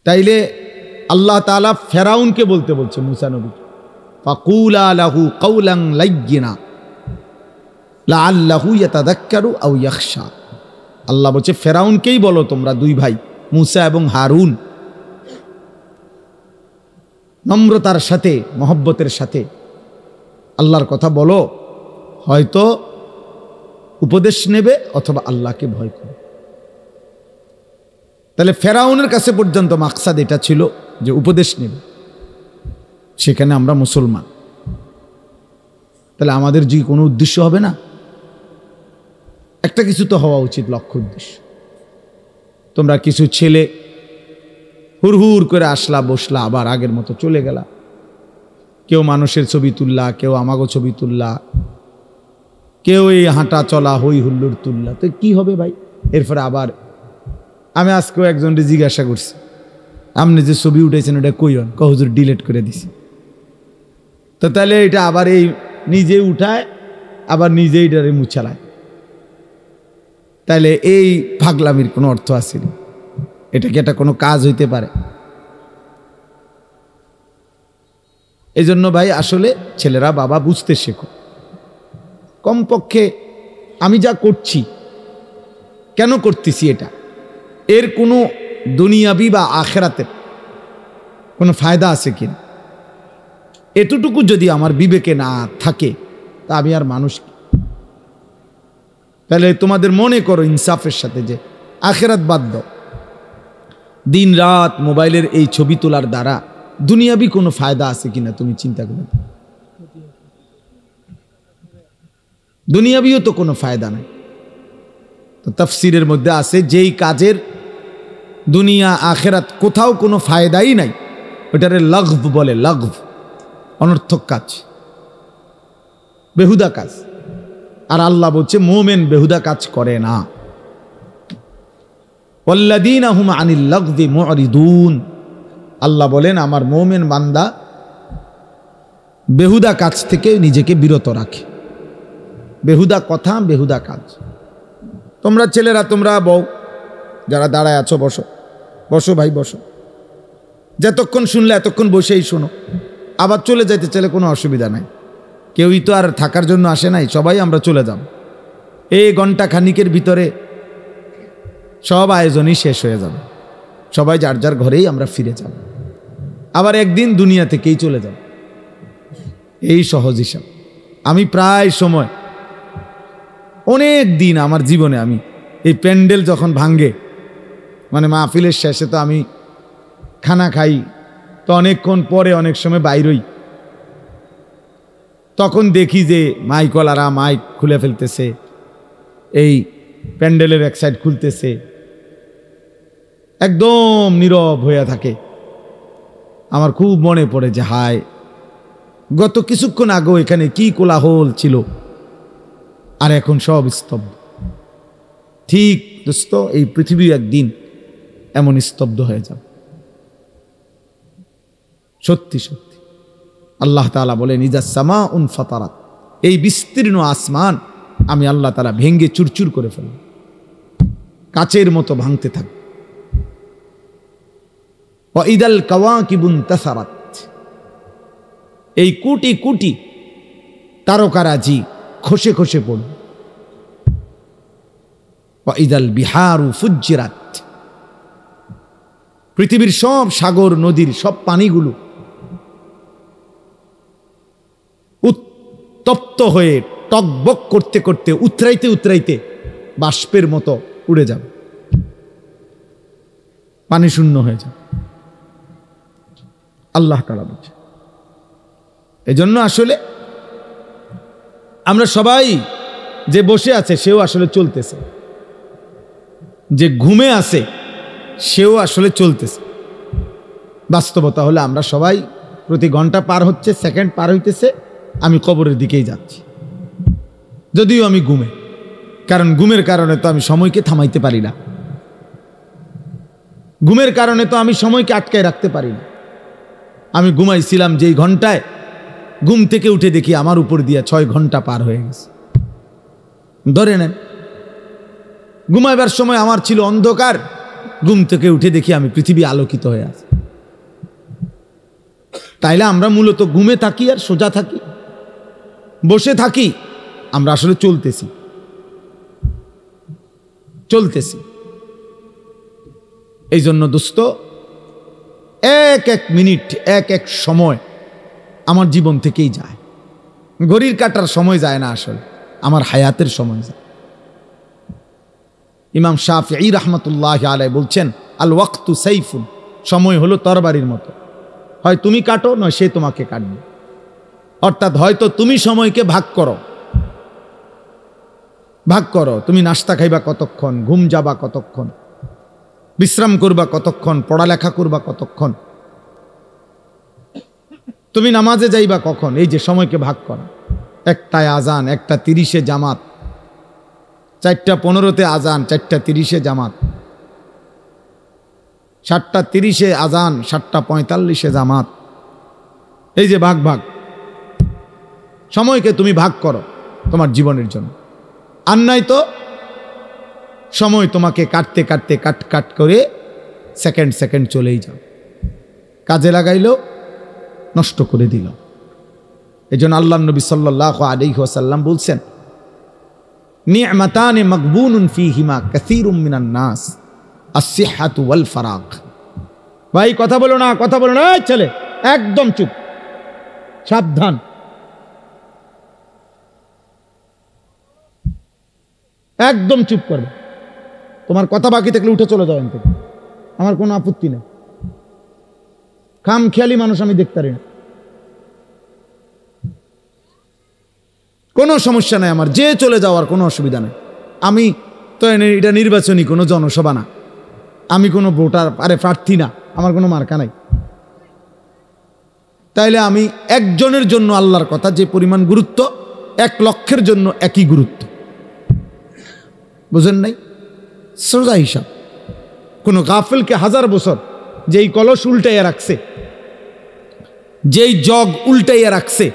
তাইলে আল্লাহ তাআলা ফেরাউনকে বলতে বলছে মূসা নবী, ফাকুলা লাহু কাওলান লায়্যিনা লাআল্লাহু ইয়াতাযাক্কারু আও ইয়াখশা। আল্লাহ বলছে ফেরাউনকেই বলো তোমরা 2 ভাই মূসা এবং হারুন, নম্রতার সাথে মহব্বতের সাথে আল্লাহর কথা বলো, হয়তো উপদেশ নেবে অথবা আল্লাহকে ভয় করবে। তাহলে ফেরাউনের কাছে পর্যন্ত মাকসাদ এটা ছিল যে উপদেশ নেবে, সেখানে আমরা মুসলমান। তাহলে আমাদের যে কোনো উদ্দেশ্য হবে না? একটা কিছু তো হওয়া উচিত, লক্ষ্য উদ্দেশ্য। তোমরা কিছু ছেলে হুড়হুড় করে আসলা, বসলা, আবার আগের মতো চলে গেলা। কেউ মানুষের ছবি তুললা, কেউ আমাগো ছবি তুললা, কেউ এই হাঁটা চলা হই হুল্লোড় তুললা। তো কি হবে ভাই? এরপরে আবার আমি আজকেও একজনকে জিজ্ঞাসা করছি, আপনি যে ছবি উঠেছেন ওটা কইন? হুজুর ডিলিট করে দিছি। তো তাহলে এটা আবার এই নিজে উঠায়, আবার নিজেই এটারে মুছালায়। তাহলে এই পাগলামির কোনো অর্থ আছে না? এটা কি এটা কোনো কাজ হইতে পারে? এই জন্য ভাই আসলে ছেলেরা বাবা বুঝতে শেখো। কমপক্ষে আমি যা করছি কেন করতেছি, এটা এর কোনো দুনিয়াবি বা আখেরাতের কোনো ফায়দা আছে কিনা, এতটুকু যদি আমার বিবেকে না থাকে তা আমি আর মানুষ কি? তাহলে তোমাদের মনে করো ইনসাফের সাথে যে আখেরাত বাদ দাও, দিন রাত মোবাইলের এই ছবি তোলার দ্বারা দুনিয়াবি কোনো ফায়দা আছে কিনা তুমি চিন্তা করো। দুনিয়াবিও তো কোনো ফায়দা নাই। তো তাফসিরের মধ্যে আছে যেই কাজের দুনিয়া আখেরাত কোথাও কোনো ফায়দাই নাই, ওটারে লাগভ বলে। লাগভ অনর্থক কাজ, বেহুদা কাজ। আর আল্লাহ বলছে মোমেন বেহুদা কাজ করে না। ওয়াল্লাযীনা হুম আনিল লাগযি মু'রিদুন, আল্লাহ বলেন আমার মোমেন বান্দা বেহুদা কাজ থেকে নিজেকে বিরত রাখে। বেহুদা কথা, বেহুদা কাজ। তোমরা ছেলেরা, তোমরা বউ যারা দাঁড়ায় আছো, বসো বসো ভাই বসো। যতক্ষণ শুনলে এতক্ষণ বসেই শোনো। আবার চলে যাইতে চাইলে কোনো অসুবিধা নাই, কেউই তো আর থাকার জন্য আসে নাই, সবাই আমরা চলে যাব। এই ঘন্টা খানিকের ভিতরে সব আয়োজনই শেষ হয়ে যাবে, সবাই যার যার ঘরেই আমরা ফিরে যাব। আবার একদিন দুনিয়া থেকেই চলে যাব, এই সহজ হিসাব। আমি প্রায় সময় অনেক দিন আমার জীবনে আমি এই প্যান্ডেল যখন ভাঙ্গে, মানে মাহফিলের শেষে তো আমি খানা খাই, তো অনেকক্ষণ পরে অনেক সময় বাইরই, তখন দেখি যে মাইকওয়ালারা মাইক খুলে ফেলতেছে, এই প্যান্ডেলের এক সাইড খুলতেছে, একদম নীরব হয়ে থাকে। আমার খুব মনে পড়ে যে হায়, গত কিছুক্ষণ আগেও এখানে কি কোলাহল ছিল, আর এখন সব স্তব্ধ। ঠিক দোস্ত, এই পৃথিবী একদিন এমন স্তব্ধ হয়ে যাবে। সত্যি সত্যি আল্লাহ তাআলা বলেন ইজা সামাউন ফাতারাত, এই বিস্তীর্ণ আসমান আমি আল্লাহ তাআলা ভেঙ্গে চুরচুর করে ফেলব, কাচের মতো ভাঙতে থাকবে। ওয়া ইদাল কাওয়াকিবু ইনতাসারাত, এই কোটি কোটি তারকারাজি খসে খসে পড়বে। ওয়া ইদাল বিহারু ফুজ্জিরাত, পৃথিবীর সব সাগর নদীর সব পানিগুলো উত্তপ্ত হয়ে টকবক করতে করতে উতরাইতে উতরাইতে বাষ্পের মতো উড়ে যাবে, পানি শূন্য হয়ে যাবে। আল্লাহ তাআলা বলছে। এজন্য আসলে আমরা সবাই, যে বসে আছে সেও আসলে চলতেছে, যে ঘুমে আছে সেও আসলে চলতেছে। বাস্তবতা হলে আমরা সবাই প্রতি ঘন্টা পার হচ্ছে, সেকেন্ড পার হইতেছে, আমি কবরের দিকেই যাচ্ছি, যদিও আমি ঘুমে। কারণ ঘুমের কারণে তো আমি সময়কে থামাইতে পারি না, ঘুমের কারণে তো আমি সময়কে আটকায় রাখতে পারি না। আমি ঘুমাইছিলাম যেই ঘন্টায়, ঘুম থেকে উঠে দেখি আমার উপর দিয়ে 6 ঘন্টা পার হয়ে গেছে। ধরে নেন ঘুমাইবার সময় আমার ছিল অন্ধকার, ঘুম থেকে উঠে দেখি আমি পৃথিবী আলোকিত হয়ে আছে। তাইলে আমরা মূলত ঘুমে থাকি আর সোজা থাকি, বসে থাকি, আমরা আসলে চলতেছি চলতেছি। এই জন্য দোস্ত, এক এক মিনিট, এক এক সময় আমার জীবন থেকেই যায়। ঘড়ির কাটার সময় যায় না, আসলে আমার হায়াতের সময় যায়। ইমাম শাফিঈ রাহমাতুল্লাহি আলাইহি বলছেন আল ওয়াক্তু সাইফুন, সময় হলো তরবারির মতো, হয় তুমি কাটো নয় সে তোমাকে কাটবে। অর্থাৎ হয়তো তুমি সময়কে ভাগ করো, তুমি নাস্তা খাইবা কতক্ষণ, ঘুম যাবা কতক্ষণ, বিশ্রাম করবা কতক্ষণ, পড়ালেখা করবা কতক্ষণ, তুমি নামাজে যাইবা কখন, এই যে সময়কে ভাগ করো। 1টায় আজান, 1:30 জামাত, 4:15 আজান, 4:30 জামাত, 7:30 আজান, 7:45 জামাত। এই যে ভাগ সময়কে তুমি ভাগ করো তোমার জীবনের জন্য। আর নাই তো সময় তোমাকে কাটতে কাটতে কাট করে সেকেন্ড চলেই যাও, কাজে লাগাইলো নষ্ট করে দিল। এজন্য আল্লাহর নবী সাল্লাল্লাহু আলাইহি ওয়াসাল্লাম বলছেন, নি'মাতানে মাগবুনুন ফীহিমা কাসীরুম মিনান নাস, আস-সিহহাতু ওয়াল ফারাগ। ভাই কথা বলো না, এই ছেলে একদম চুপ, সাবধান। একদম চুপ করবে, তোমার কথা বাকি থাকলে উঠে চলে যাও এখান থেকে, আমার কোনো আপত্তি নেই। খামখেয়ালি মানুষ আমি দেখতে পারি না, কোনো সমস্যা নাই আমার, যে চলে যাওয়ার কোনো অসুবিধা নেই। আমি তো এটা নির্বাচনী কোনো জনসভা না, আমি কোনো ভোটার প্রার্থী না, আমার কোনো মার্কা নাই। তাইলে আমি একজনের জন্য আল্লাহর কথা যে পরিমাণ গুরুত্ব, 1 লক্ষের জন্য একই গুরুত্ব, বুঝেন নাই? সোজা হিসাব। কোনো গাফেলকে 1000 বছর যেই কলস উল্টাইয়া রাখছে, যেই জগ উল্টাইয়া রাখছে,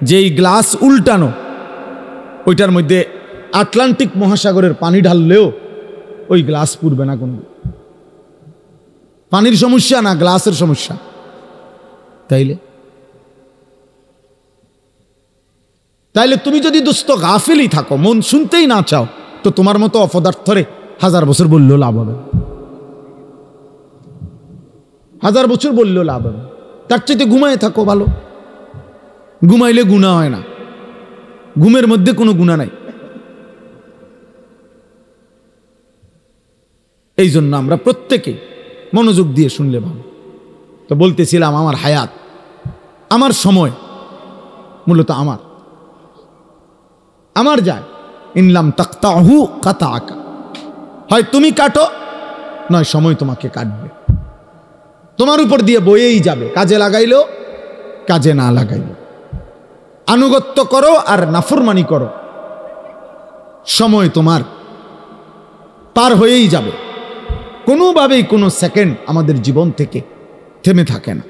যেই গ্লাস উল্টানো, ওইটার মধ্যে আটলান্টিক মহাসাগরের পানি ঢাললেও ওই গ্লাস পুড়বে না। কোনো পানির সমস্যা না, গ্লাসের সমস্যা। তাইলে তুমি যদি দোস্ত গাফিলই থাকো, মন শুনতেই না চাও, তো তোমার মতো অপদার্থরে 1000 বছর বললেও লাভ হবে, 1000 বছর বললেও লাভ হবে। তার চাইতে ঘুমায় থাকো ভালো, ঘুমাইলে গুনাহ হয় না, ঘুমের মধ্যে কোনো গুনাহ নাই। এই জন্য আমরা প্রত্যেকে মনোযোগ দিয়ে শুনলে ভালো। তো বলতেছিলাম, আমার হায়াত, আমার সময় মূলত আমার যায়। ইনলাম তাকতাহু কাতাআকা, হয় তুমি কাটো, নয় সময় তোমাকে কাটবে, তোমার উপর দিয়ে বয়েই যাবে। কাজে লাগাইলো, কাজে না লাগাইলো, আনুগত্য করো আর নাফরমানি করো, সময় তোমার পার হয়েই যাবে। কোনোভাবেই কোনো সেকেন্ড আমাদের জীবন থেকে থেমে থাকে না,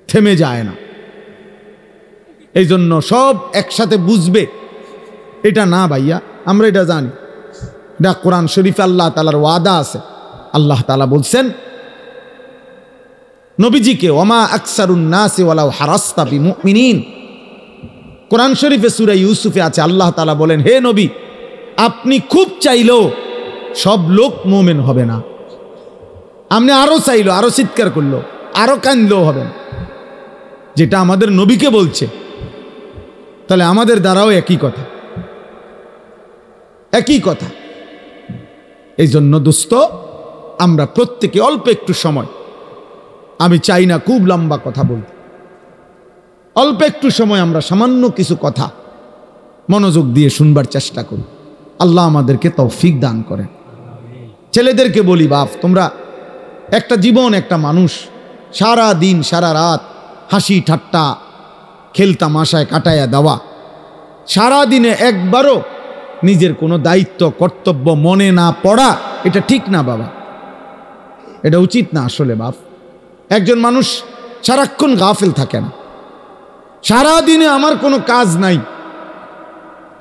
থেমে যায় না। এই জন্য সব একসাথে বুঝবে এটা না ভাইয়া, আমরা এটা জানি, এটা কোরআন শরীফে আল্লাহ তাআলার ওয়াদা আছে। আল্লাহ তাআলা বলছেন নবীজিকে, ওমা আকসারুন নাসি ওয়ালাউ হারাসতা বিমুমিনিন। কোরআন শরীফে সূরা ইউসুফে আছে, আল্লাহ তাআলা বলেন, হে নবী, আপনি খুব চাইলেও সব লোক মুমিন হবে না। আপনি আরো চাইলো, আরো চিৎকার করলো, আরো কাঁদলেও হবে না। যেটা আমাদের নবীকে বলছে, তাহলে আমাদের দ্বারাও একই কথা। এই জন্য দোস্ত, আমরা প্রত্যেকে অল্প একটু সময়, আমি চাই না খুব লম্বা কথা বলতে, অল্প একটু সময় আমরা সামান্য কিছু কথা মনোযোগ দিয়ে শুনবার চেষ্টা করি। আল্লাহ আমাদেরকে তৌফিক দান করেন। ছেলেদেরকে বলি, বাপ, তোমরা একটা জীবন, একটা মানুষ, সারা দিন সারা রাত হাসি ঠাট্টা খেলতামাশায় কাটাইয়া দেওয়া, সারা দিনে একবারও নিজের কোনো দায়িত্ব কর্তব্য মনে না পড়া, এটা ঠিক না বাবা, এটা উচিত না আসলে। বাপ, একজন মানুষ সারাক্ষণ গাফিল থাকে না, সারা দিনে আমার কোনো কাজ নাই,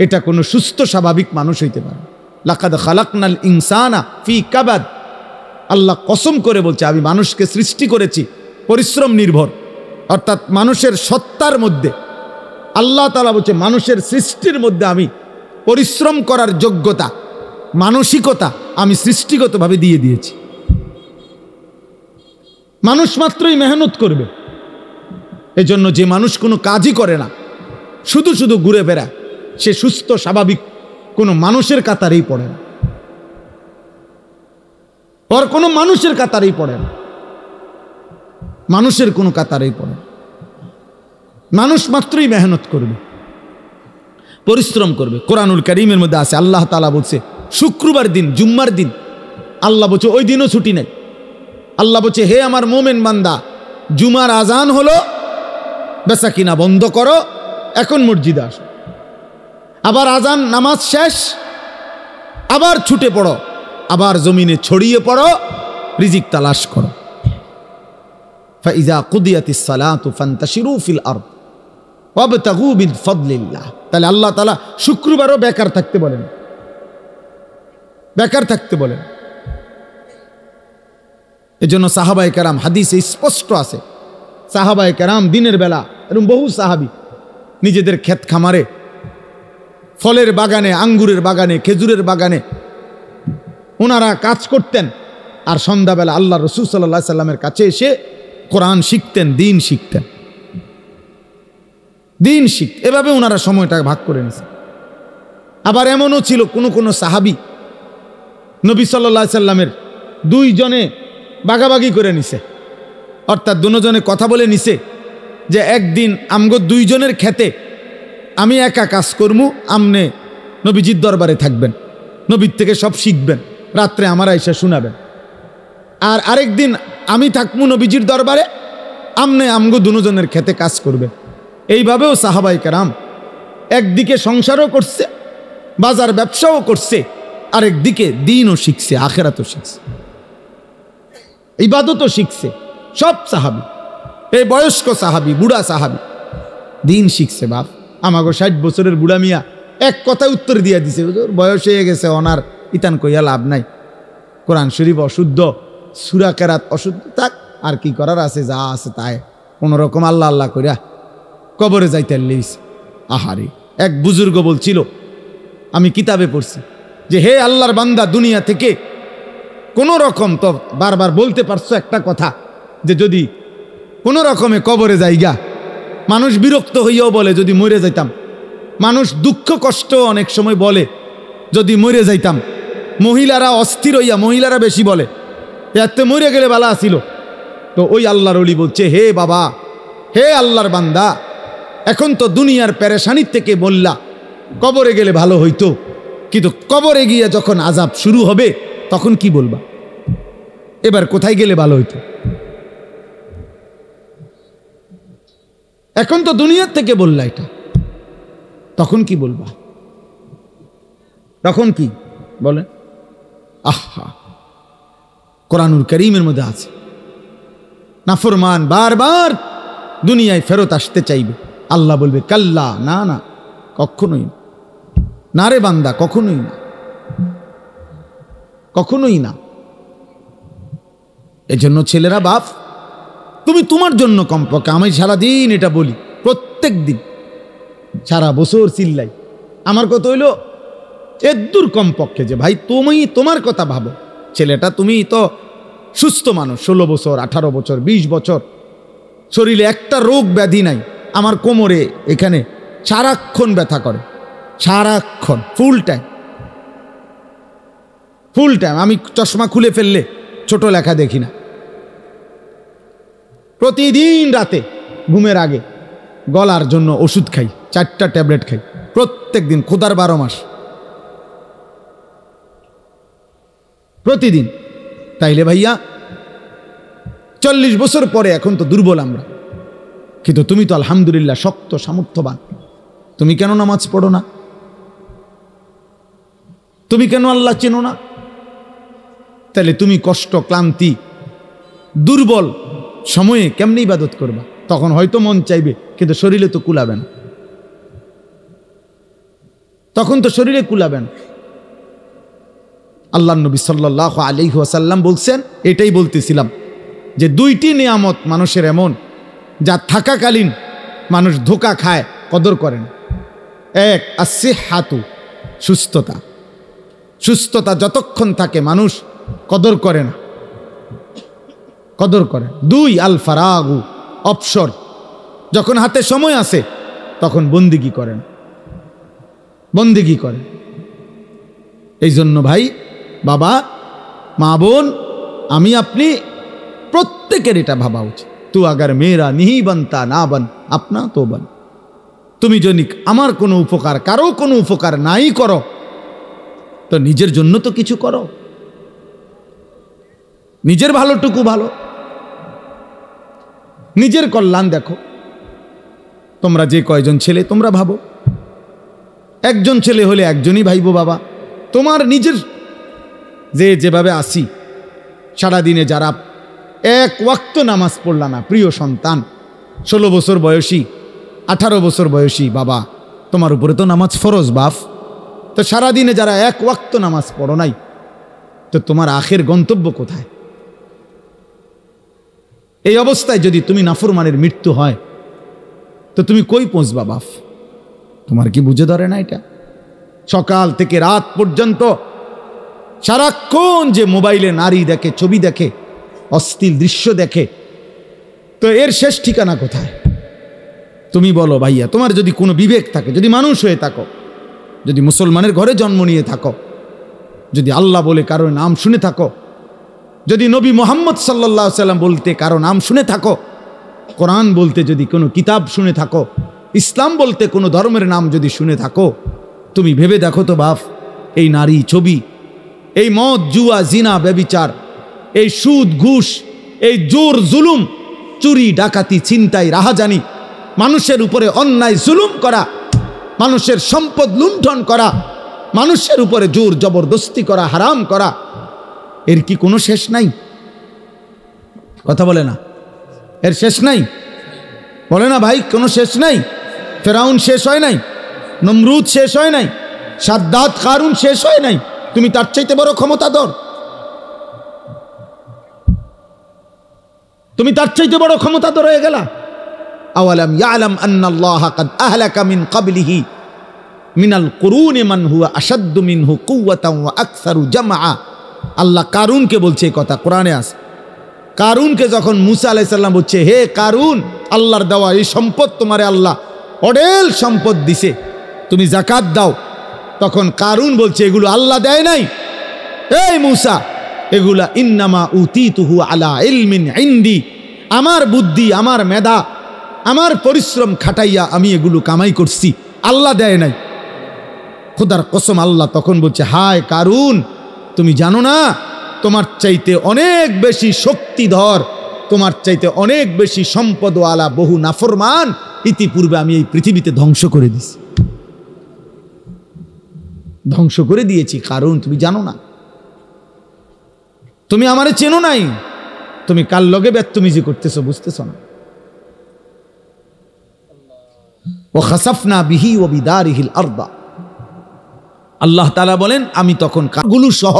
এটা কোনো সুস্থ স্বাভাবিক মানুষ হইতে পারে। লাকাদ খালাকনাল ইনসানা ফি কাবাদ, আল্লাহ কসম করে বলছে, আমি মানুষকে সৃষ্টি করেছি পরিশ্রম নির্ভর, অর্থাৎ মানুষের সত্তার মধ্যে আল্লাহ তাআলা বলছে, মানুষের সৃষ্টির মধ্যে আমি পরিশ্রম করার যোগ্যতা, মানসিকতা আমি সৃষ্টিগতভাবে দিয়ে দিয়েছি। মানুষ মাত্রই মেহনত করবে। এজন্য যে মানুষ কোনো কাজই করে না, শুধু শুধু ঘুরে বেড়ায়, সে সুস্থ স্বাভাবিক কোনো মানুষের কাতারেই পড়ে না, ওর কোনো মানুষের কাতারেই পড়ে না, মানুষের কোনো কাতারেই পড়ে না। মানুষ মাত্রই মেহনত করবে, পরিশ্রম করবে। কোরআনুল কারীমের মধ্যে আছে, আল্লাহ তাআলা বলছে শুক্রবার দিন, জুম্মার দিন, আল্লাহ বলছে ওই দিনও ছুটি নেই। আল্লাহ বলছে হে আমার মোমেন বান্দা, জুমার আজান হলো, বেচা কিনা বন্ধ করো, এখন মসজিদে আসো। আবার আজান, নামাজ শেষ, আবার ছুটে পড়ো, আবার জমিনে ছড়িয়ে পড়ো, রিজিক তালাশ করো। ফাইজা কুদিয়াতিস সালাতু ফান্তাশিরু ফিল আরদ ওয়াবতাগু মিন ফাদলিল্লাহ। তাহলে আল্লাহ তাআলা শুক্রবারও বেকার থাকতে বলেন, বেকার থাকতে বলেন। এজন্য সাহাবায়ে কেরাম, হাদিসে স্পষ্ট আছে, সাহাবায়ে কেরাম দিনের বেলা, এরকম বহু সাহাবী নিজেদের ক্ষেত খামারে, ফলের বাগানে, আঙ্গুরের বাগানে, খেজুরের বাগানে ওনারা কাজ করতেন, আর সন্ধ্যাবেলা আল্লাহ রাসূল সাল্লাল্লাহু আলাইহি সাল্লামের কাছে এসে কোরআন শিখতেন, দ্বীন শিখতেন, দ্বীন শিখ। এভাবে ওনারা সময়টা ভাগ করে নিয়েছে। আবার এমনও ছিল কোন সাহাবী নবী সাল্লাল্লাহু আলাইহি সাল্লামের দুইজনে ভাগাভাগি করে নিছে, অর্থাৎ দুজনে কথা বলে নিছে যে একদিন আমগো দুইজনের খেতে আমি একা কাজ করবো, আমনে নবীজির দরবারে থাকবেন, নবীর থেকে সব শিখবেন, রাত্রে আমার আইসা শোনাবেন। আর আরেকদিন আমি থাকবো নবীজির দরবারে, আমনে আমগো দুজনের খেতে কাজ করবেন। এইভাবেও সাহাবায়ে কেরাম একদিকে সংসারও করছে, বাজার ব্যবসাও করছে, আরেকদিকে দ্বীনও শিখছে, আখিরাতও শিখছে, ইবাদতও শিখছে। সব সাহাবী, এই বয়স্ক সাহাবী, বুড়া সাহাবী দ্বীন শিখছে। বাপ আমাগো 60 বছরের বুড়া মিয়া এক কথায় উত্তর দিয়ে দিছে, বয়স হয়ে গেছে, অনার ইতান কইয়া লাভ নাই, কোরআন শরীফ অশুদ্ধ, সূরা কেরাত অশুদ্ধ, থাক, আর কি করার আছে, যা আছে তাই কোনোরকম আল্লাহ আল্লাহ কইরা কবরে যাইতে লিস। আহারে, এক বুজুর্গ বলছিল, আমি কিতাবে পড়ছি যে হে আল্লাহর বান্দা, দুনিয়া থেকে কোনো রকম, তো বারবার বলতে পারছো একটা কথা, যে যদি কোনো রকমে কবরে যাইগা, মানুষ বিরক্ত হইয়াও বলে যদি মরে যাইতাম, মানুষ দুঃখ কষ্ট অনেক সময় বলে যদি মরে যাইতাম, মহিলারা অস্থির হইয়া, মহিলারা বেশি বলে এতে মরে গেলে ভালো আসিল। তো ওই আল্লাহর ওলি বলছে, হে বাবা, হে আল্লাহর বান্দা, এখন তো দুনিয়ার পেরেশানির থেকে বললা কবরে গেলে ভালো হইতো, কিন্তু কবরে গিয়ে যখন আযাব শুরু হবে তখন কি বলবা? এবার কোথায় গেলে ভালো হইতো? এখন তো দুনিয়ার থেকে বললা এটা, তখন কি বলবা? তখন কি বলে? আহা, কোরআনুল কারীমের মধ্যে আছে, নাফরমান বারবার দুনিয়ায় ফেরত আসতে চাইবে, আল্লাহ বলবে কাল্লা, না না, কখনোই না রে বান্দা, কখনোই না, কখনোই না। এজন্য ছেলেরা, বাপ তুমি তোমার জন্য কমপক্ষে, আমি সারাদিন এটা বলি, প্রত্যেক দিন সারা বছর চিল্লাই, আমার কথা হইল এদূর কমপক্ষে যে ভাই তুমি তোমার কথা ভাবো। ছেলেটা, তুমি তো সুস্থ মানুষ, 16 বছর, 18 বছর, 20 বছর, শরীরে একটা রোগ ব্যাধি নাই। আমার কোমরে এখানে সারাক্ষণ ব্যথা করে, সারাক্ষণ, ফুল টাইম, ফুল টাইম। আমি চশমা খুলে ফেললে ছোট লেখা দেখি না। প্রতিদিন রাতে ঘুমের আগে গলার জন্য ওষুধ খাই, 4টা ট্যাবলেট খাই প্রত্যেক দিন, খোদার 12 মাস প্রতিদিন। তাইলে ভাইয়া 40 বছর পরে এখন তো দুর্বল আমরা, কিন্তু তুমি তো আলহামদুলিল্লাহ শক্ত সামর্থ্যবান। তুমি কেন নামাজ পড়ো না? তুমি কেন আল্লাহ চেনো না? তাহলে তুমি কষ্ট, ক্লান্তি, দুর্বল সময়ে কেমনে ইবাদত করবা? তখন হয়তো মন চাইবে, কিন্তু শরীরে তো কুলাবে না, তখন তো শরীরে কুলাবে না। আল্লাহর নবী সাল্লাল্লাহু আলাইহি ওয়াসাল্লাম বলছেন, এটাই বলতেছিলাম, যে 2টি নিয়ামত মানুষের এমন, যা থাকাকালীন মানুষ ধোঁকা খায়, কদর করেন। এক, আসিহাতু, সুস্থতা। সুস্থতা যতক্ষণ থাকে মানুষ কদর করে না, কদর করে। 2, আল ফারাগু, অবসর। যখন হাতে সময় আছে তখন বন্দিগি করেন, বন্দিগি করেন। এই জন্য ভাই, বাবা, মা, বোন, আমি আপনি প্রত্যেকের এটা ভাবা উচিত। তু আগার মেরা নিহি বানতা না বান আপনা তো বান। তুমি যদি আমার কোনো উপকার, কারো কোনো উপকার নাই করো, তো নিজের জন্য তো কিছু করো, নিজের ভালোটুকু ভালো, নিজের কল্যাণ দেখো। তোমরা যে কয়জন ছেলে তোমরা ভাবো, একজন ছেলে হলে একজনই ভাইবো বাবা। তোমার নিজের যেভাবে আসি, সারাদিনে যারা এক ওয়াক্ত নামাজ পড়লা না, প্রিয় সন্তান, 16 বছর বয়সী, 18 বছর বয়সী বাবা, তোমার উপরে তো নামাজ ফরজ বাপ। তো সারাদিনে যারা এক ওয়াক্ত নামাজ পড়ো নাই, তো তোমার আখের গন্তব্য কোথায়? এই অবস্থায় যদি তুমি নাফরমানের মৃত্যু হয়, তো তুমি কই পৌঁছবা বাপ? তোমার কি বুঝে ধরে না এটা? সকাল থেকে রাত পর্যন্ত সারাক্ষণ যে মোবাইলে নারী দেখে, ছবি দেখে, অশ্লীল দৃশ্য দেখে, তো এর শেষ ঠিকানা কোথায়? তুমি বলো ভাইয়া, তোমার যদি কোনো বিবেক থাকে, যদি মানুষ হয়ে থাকো, যদি মুসলমানের ঘরে জন্ম নিয়ে থাকো, যদি আল্লাহ বলে কারো নাম শুনে থাকো, যদি নবী মুহাম্মদ সাল্লাল্লাহু আলাইহি সাল্লাম বলতে কারো নাম শুনে থাকো, কোরআন বলতে যদি কোনো কিতাব শুনে থাকো, ইসলাম বলতে কোনো ধর্মের নাম যদি শুনে থাকো, তুমি ভেবে দেখো তো বাপ, এই নারী, ছবি, এই মদ, জুয়া, জিনা, ব্যভিচার, এই সুদ, ঘুষ, এই জোর জুলুম, চুরি, ডাকাতি, ছিনতাই, রাহাজানি, মানুষের উপরে অন্যায় জুলুম করা, মানুষের সম্পদ লুণ্ঠন করা, মানুষের উপরে জোর জবরদস্তি করা, হারাম করা, এর কি কোনো শেষ নাই? কথা বলে না, এর শেষ নাই? বলে না ভাই, কোনো শেষ নাই? ফেরাউন শেষ হয় নাই, নমরুদ শেষ হয় নাই, সাদ্দাত, কারুন শেষ হয় নাই? তুমি তার চাইতে বড় ক্ষমতাধর? তুমি তার চাইতে বড় ক্ষমতাধর হয়ে গেলা? আওয়ালাম ইয়ালাম আন্নাল্লাহা কাদ আহলাকা মিন ক্বাবলিহি মিনাল কুরুনি মান হুয়া আশাদ্দু মিনহু কুওয়াতান ওয়া আকসারু জামআ। আল্লাহ কারুনকে বলছে এই কথা, কোরআনে আছে। কারুনকে যখন মুসা আলাইহিস সালাম বলছে, হে কারুন, আল্লাহর দেওয়া এই সম্পদ তোমারে আল্লাহ অঢেল সম্পদ দিছে, তুমি যাকাত দাও, তখন কারুন বলছে এগুলো আল্লাহ দেয় নাই, এই মুসা, এগুলা ইন্নামা উতিতুহু আলা ইলমিন ইনদি, আমার বুদ্ধি, আমার মেধা, আমার পরিশ্রম খাটাইয়া আমি এগুলো কামাই করছি, আল্লাহ দেয় নাই। খোদার কসম, আল্লাহ তখন বলছে, হায় কারুন, তুমি জানো না তোমার চাইতে অনেক বেশি শক্তিধর, তোমার চাইতে অনেক বেশি সম্পদওয়ালা বহু নাফরমান ইতিপূর্বে আমি এই পৃথিবীতে ধ্বংস করে দিছি, ধ্বংস করে দিয়েছি। কারণ তুমি জানো না, তুমি আমারে চেনো নাই, তুমি কার লগে বেত্তমিজি করতেছো বুঝতেছো না। ও খাসাফনা বিহি ও বিদারিহিল আরদা, আল্লাহ তাআলা বলেন আমি তখন কাগুলো সহ,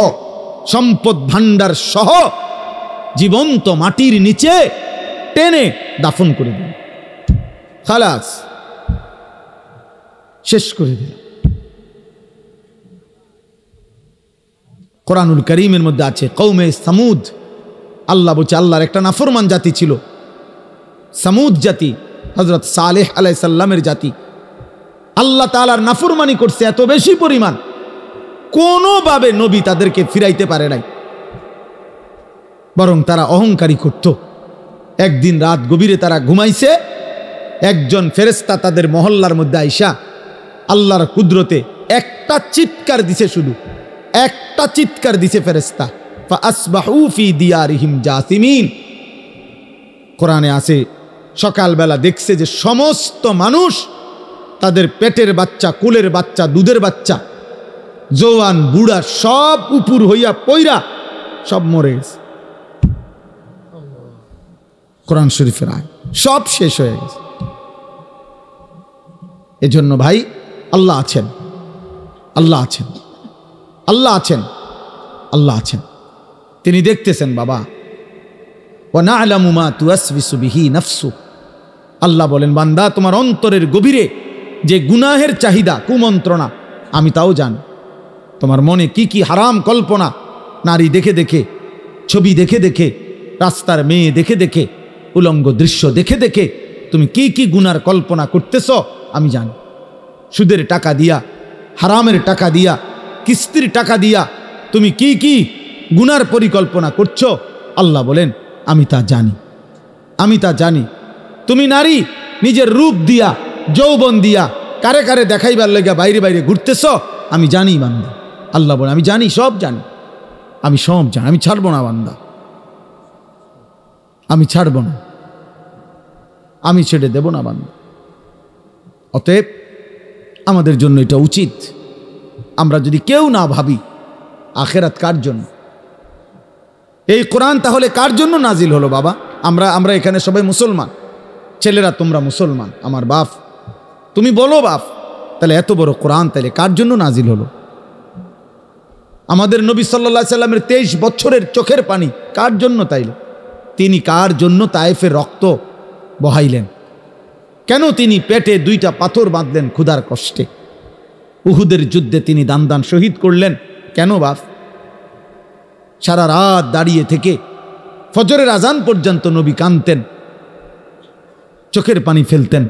সম্পদ ভান্ডার সহ জীবন্ত মাটির নিচে টেনে দাফন করে দিল, খালাস, শেষ করে দিল। কোরআনুল কারীমের মধ্যে আছে কওমে সামুদ, আল্লাহ বলছে আল্লাহর একটা নাফরমান জাতি ছিল, সামুদ জাতি, হযরত সালেহ আলাইহিস সালামের জাতি। আল্লাহ তাআলার নাফরমানি করছে এত বেশি পরিমাণ, কোনোভাবে নবী তাদেরকে ফিরাইতে পারে নাই, বরং তারা অহংকারী করত। একদিন রাত গভীরে তারা ঘুমাইছে, একজন ফেরেশতা তাদের মহল্লার মধ্যে আইসা আল্লাহর কুদরতে একটা চিৎকার দিছে, শুধু একটা চিৎকার দিছে ফেরেশতা, ফাআসবাহু ফি দিয়ারিহিম জাসিমিন। কোরআনে আছে সকালবেলা দেখছে যে সমস্ত মানুষ, তাদের পেটের বাচ্চা, কুলের বাচ্চা, দুধের বাচ্চা, জওয়ান বুড়া সব উপুর হইয়া পইরা সব মরে গেছে। কোরআন শরীফের আয়াত, সব শেষ হয়ে গেছে। এজন্য ভাই, আল্লাহ আছেন, আল্লাহ আছেন, আল্লাহ আছেন, আল্লাহ আছেন, তিনি দেখতেছেন বাবা। ওয়া না'লামু মা তুওয়াসবিসু বিহি নাফসু, আল্লাহ বলেন বান্দা তোমার অন্তরের গভীরে যে গুনাহের চাহিদা, কুমন্ত্রণা, আমি তাও জানি। তোমার মনে কি কি হারাম কল্পনা, নারী দেখে দেখে, ছবি দেখে দেখে, রাস্তার মেয়ে দেখে দেখে, উলঙ্গ দৃশ্য দেখে দেখে তুমি কি কি গুনার কল্পনা করতেছ আমি জানি। সুদের টাকা দিয়া, হারামের টাকা দিয়া, কিস্তির টাকা দিয়া তুমি কি কি গুনার পরিকল্পনা করছো, আল্লাহ বলেন আমি তা জানি। আমি তা জানি। তুমি নারী নিজের রূপ দিয়া যৌবন দিয়া কারে কারে দেখাইবার লেগে বাইরে বাইরে ঘুরতেছ, আমি জানি বান্দা। আল্লাহ বলে আমি জানি, সব জানি, আমি সব জানি, আমি ছাড়বো না বান্দা, আমি ছাড়বো না, আমি ছেড়ে দেব না বান্দা। অতএব আমাদের জন্য এটা উচিত, আমরা যদি কেউ না ভাবি আখেরাত কার জন্য, এই কোরআন তাহলে কার জন্য নাজিল হলো বাবা? আমরা এখানে সবাই মুসলমান, ছেলেরা তোমরা মুসলমান, আমার বাপ, তুমি বলো বাপ, তাহলে এত বড় কোরআন তাহলে কার জন্য নাজিল হলো? আমাদের নবী সাল্লাল্লাহু আলাইহি সাল্লামের 23 বছরের চোখের পানি কার জন্য তাইলে? তিনি কার জন্য তায়েফের রক্ত বহাইলেন? কেন তিনি পেটে 2টা পাথর বাঁধলেন ক্ষুধার কষ্টে? উহুদের যুদ্ধে তিনি দান দান শহীদ করলেন কেন বাপ? সারা রাত দাঁড়িয়ে থেকে ফজরের আজান পর্যন্ত নবী কাঁদতেন, চোখের পানি ফেলতেন।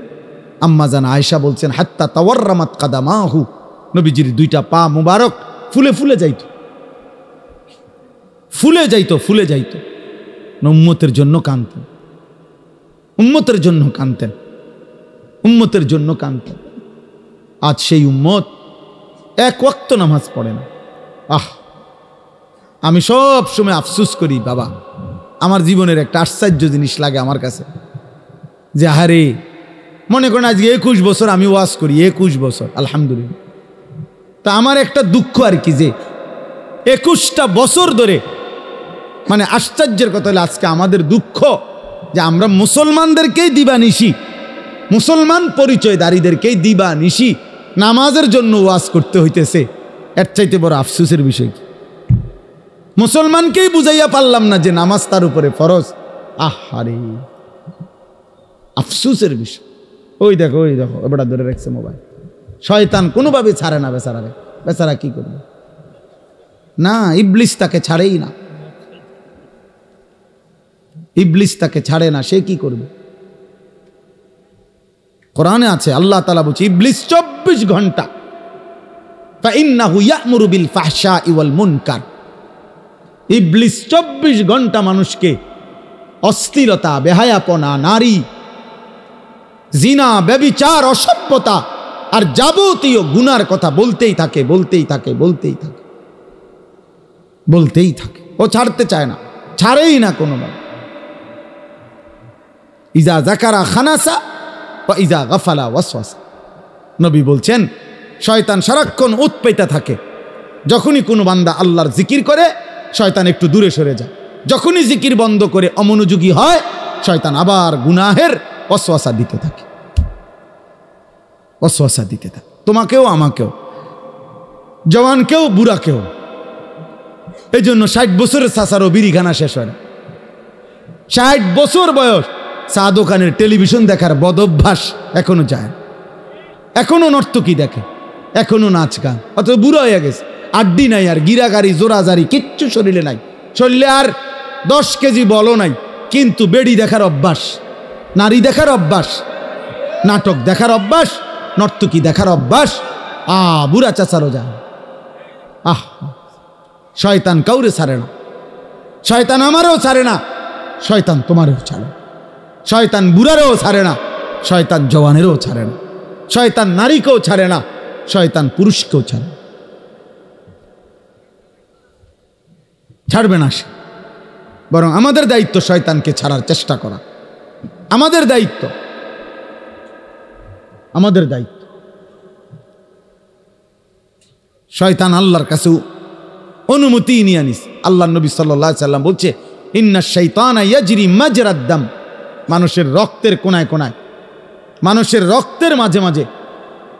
আম্মা জান আয়েশা বলছেন হাত্তা তাওয়াররামাত কাদামাহু, নবীজির 2টা পা মুবারক ফুলে ফুলে যাইত, ফুলে যাইত, ফুলে যাইত। উম্মতের জন্য কাঁদতেন, উম্মতের জন্য কাঁদতেন, উম্মতের জন্য কাঁদতেন। আজ সেই উম্মত এক ওয়াক্ত নামাজ পড়ে না। আমি সব সময় আফসোস করি বাবা, আমার জীবনের একটা আশ্চর্য জিনিস লাগে আমার কাছে, যে আহারে মনে করেন আজকে 21 বছর আমি ওয়াজ করি, 21 বছর আলহামদুলিল্লাহ। তা আমার একটা দুঃখ আর কি, যে 21টা বছর ধরে, মানে আশ্চর্যের কথা হলো আজকে আমাদের দুঃখ যে আমরা মুসলমানদেরকেই দিবানিশি, মুসলমান পরিচয়দারীদেরকেই দিবানিশি নামাজের জন্য ওয়াজ করতে হইতেছে। এর চাইতে বড় আফসোসের বিষয় কি? মুসলমানকেই বুঝাইয়া পারলাম না যে নামাজ তার উপরে ফরজ। আহারে আফসোসের বিষয়। ওই দেখো এবার ধরে রাখছে মোবাইল, শয়তান কোনোভাবে ছাড়ে না বেচারারে। বেচারা কি করবে? না, ইবলিস তাকে ছাড়েই না, ইবলিস তাকে ছাড়ে না, সে কি করবে? কোরআনে আছে, আল্লাহ তাআলা বলছে ইবলিস 24 ঘন্টা ফাইন্নাহু ইয়া'মুরু বিল ফাহশাই ওয়াল মুনকার, ইবলিস 24 ঘন্টা মানুষকে অশ্লীলতা, বেহায়াপনা, নারী, জিনা, ব্যভিচার, অসভ্যতা আর যাবতীয় গুনার কথা বলতেই থাকে, বলতেই থাকে, বলতেই থাকে, বলতেই থাকে। ও ছাড়তে চায় না, ছাড়েই না কোনোভাবে। ইজা যাকারা খানাসা ওয়া ইজা গাফালা ওয়াসওয়াসা, নবী বলছেন শয়তান সারাক্ষণ উৎপেতে থাকে। যখনই কোনো বান্দা আল্লাহর জিকির করে শয়তান একটু দূরে সরে যায়, যখনই জিকির বন্ধ করে অমনোযোগী হয় শয়তান আবার গুনাহের ওয়াসওয়াসা দিতে থাকে, ওয়াসওয়াসা দিতে থাকে। তোমাকেও, আমাকেও, জওয়ানকেও, বুড়াকেও। এই জন্য 60 বছরের চাচারও বিড়িখানা শেষ হয় না। 60 বছর বয়স, চা দোকানের টেলিভিশন দেখার বদভ্যাস এখনো যায়, এখনো নর্তকী দেখে, এখনো নাচ গান, অথচ বুড়া হয়ে গেছে, আড্ডি নাই আর, গিরাগাড়ি জোরাজারি কিচ্ছু শরীরে নাই, শরীরে আর 10 কেজি বলও নাই, কিন্তু বেড়ি দেখার অভ্যাস, নারী দেখার অভ্যাস, নাটক দেখার অভ্যাস, নর্তকী দেখার অভ্যাস। বুড়া চাচারও যায়। শয়তান কাউরে ছাড়ে না, শয়তান আমারও ছাড়ে না, শয়তান তোমারও ছাড়ে, শয়তান বুড়ারও ছাড়ে না, শয়তান জওয়ানেরও ছাড়ে না, শয়তান নারীকেও ছাড়ে না, শয়তান পুরুষকেও ছাড়ে, ছাড়বে না সে। বরং আমাদের দায়িত্ব শয়তানকে ছাড়ার চেষ্টা করা, আমাদের দায়িত্ব, আমাদের দায়িত্ব। শয়তান আল্লাহর কাছে অনুমতি নিয়ে আনিস। আল্লাহ নবী সাল্লাল্লাহু আলাইহি সাল্লাম বলছে ইন্না শাইতানা ইয়াজরি মাজরাদ দাম, মানুষের রক্তের কোনায় কোনায়, মানুষের রক্তের মাঝে মাঝে,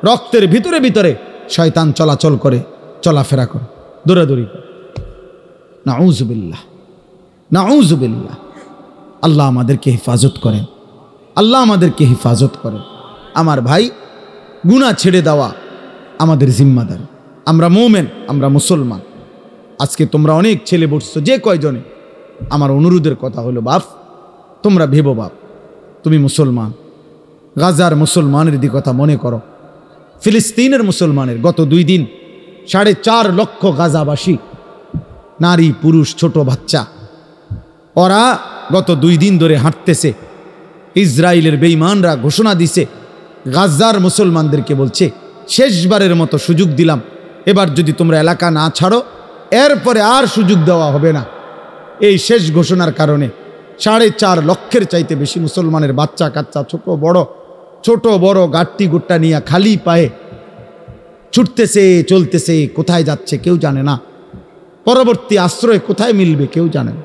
রক্তের ভিতরে ভিতরে শয়তান চলাচল করে, চলাফেরা করে, দৌড়াদৌড়ি করে। নাউযুবিল্লাহ, নাউযুবিল্লাহ। আল্লাহ আমাদেরকে হেফাজত করেন, আল্লাহ আমাদেরকে হেফাজত করেন। আমার ভাই, গুনাহ ছেড়ে দেওয়া আমাদের জিম্মাদারি। আমরা মুমিন, আমরা মুসলমান। আজকে তোমরা অনেক ছেলে বসছো, যে কয়জনে, আমার অনুরোধের কথা হলো বাপ, তোমরা ভেবো বাপ, তুমি মুসলমান, গাজার মুসলমানের দিকে কথা মনে করো, ফিলিস্তিনের মুসলমানের গত 2 দিন 4.5 লক্ষ গাজাবাসী, নারী পুরুষ ছোট বাচ্চা, ওরা গত 2 দিন ধরে হাঁটতেছে ইসরায়েলের বেঈমানরা ঘোষণা দিছে, গাজার মুসলমানদেরকে বলছে শেষবারের মতো সুযোগ দিলাম, এবার যদি তোমরা এলাকা না ছাড়ো এরপরে আর সুযোগ দেওয়া হবে না। এই শেষ ঘোষণার কারণে 4.5 লক্ষের চাইতে বেশি মুসলমানের বাচ্চা কাচ্চা ছোট বড় গাট্টি গুট্টা নিয়ে খালি পায়ে ছুটতেছে, চলতেছে, কোথায় যাচ্ছে কেউ জানে না, পরবর্তী আশ্রয় কোথায় মিলবে কেউ জানে না।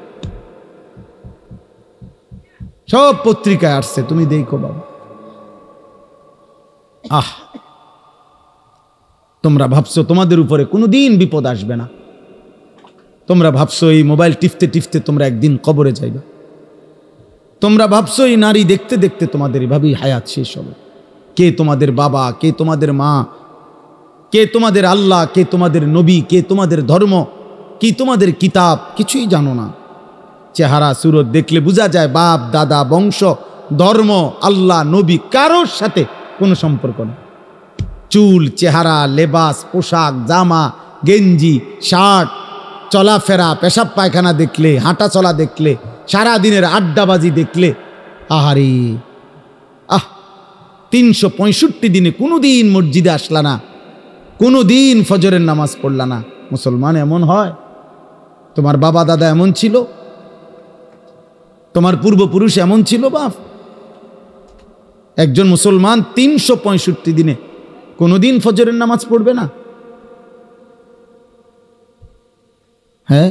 সব পত্রিকায় আসছে, তুমি দেখো বাবা। তোমরা ভাবছো তোমাদের উপরে কোনোদিন বিপদ আসবে না, তোমরা ভাবছো এই মোবাইল টিপতে টিপতে তোমরা একদিন কবরে যাইবে, তোমরা ভাবছো এই নারী দেখতে দেখতে তোমাদের এভাবেই হায়াত শেষ হবে। কে তোমাদের বাবা, কে তোমাদের মা, কে তোমাদের আল্লাহ, কে তোমাদের নবী, কে তোমাদের ধর্ম, কি তোমাদের কিতাব, কিছুই জানো না। চেহারা সুরত দেখলে বোঝা যায় বাপ দাদা বংশ ধর্ম আল্লাহ নবী কারোর সাথে কোনো সম্পর্ক নেই। চুল চেহারা লেবাস পোশাক জামা গেঞ্জি শার্ট চলাফেরা পেশাব পায়খানা দেখলে হাঁটা চলা দেখলে সারাদিনের আড্ডাবাজি দেখলে আহারে 365 দিনে কোনোদিন মসজিদে আসলা না, কোনোদিন ফজরের নামাজ পড়লা না। মুসলমান এমন হয়? তোমার বাবা দাদা এমন ছিল? তোমার পূর্বপুরুষ এমন ছিল? বাপ, একজন মুসলমান 365 দিনে কোনোদিন ফজরের নামাজ পড়বে না? হ্যাঁ,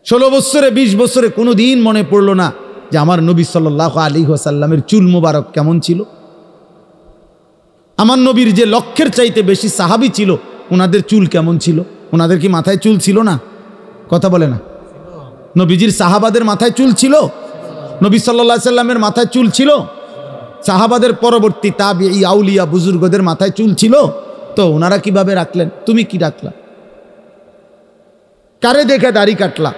16 বছরে 20 বছরে কোনোদিন মনে পড়লো না যে আমার নবী সাল্লাল্লাহু আলাইহি ওয়াসাল্লামের চুল মোবারক কেমন ছিল? আমার নবীর যে লক্ষের চাইতে বেশি সাহাবী ছিল ওনাদের চুল কেমন ছিল? ওনাদের কি মাথায় চুল ছিল না? কথা বলে না। নবীজির সাহাবাদের মাথায় চুল ছিল? নবী সাল্লাল্লাহু আলাইহি ওয়াসাল্লামের মাথায় চুল ছিল? সাহাবাদের পরবর্তী তাবিঈ আউলিয়া বুজুর্গদের মাথায় চুল ছিল? তো ওনারা কিভাবে রাখলেন? তুমি কি রাখলা? কারে দেখে দাড়ি কাটলা?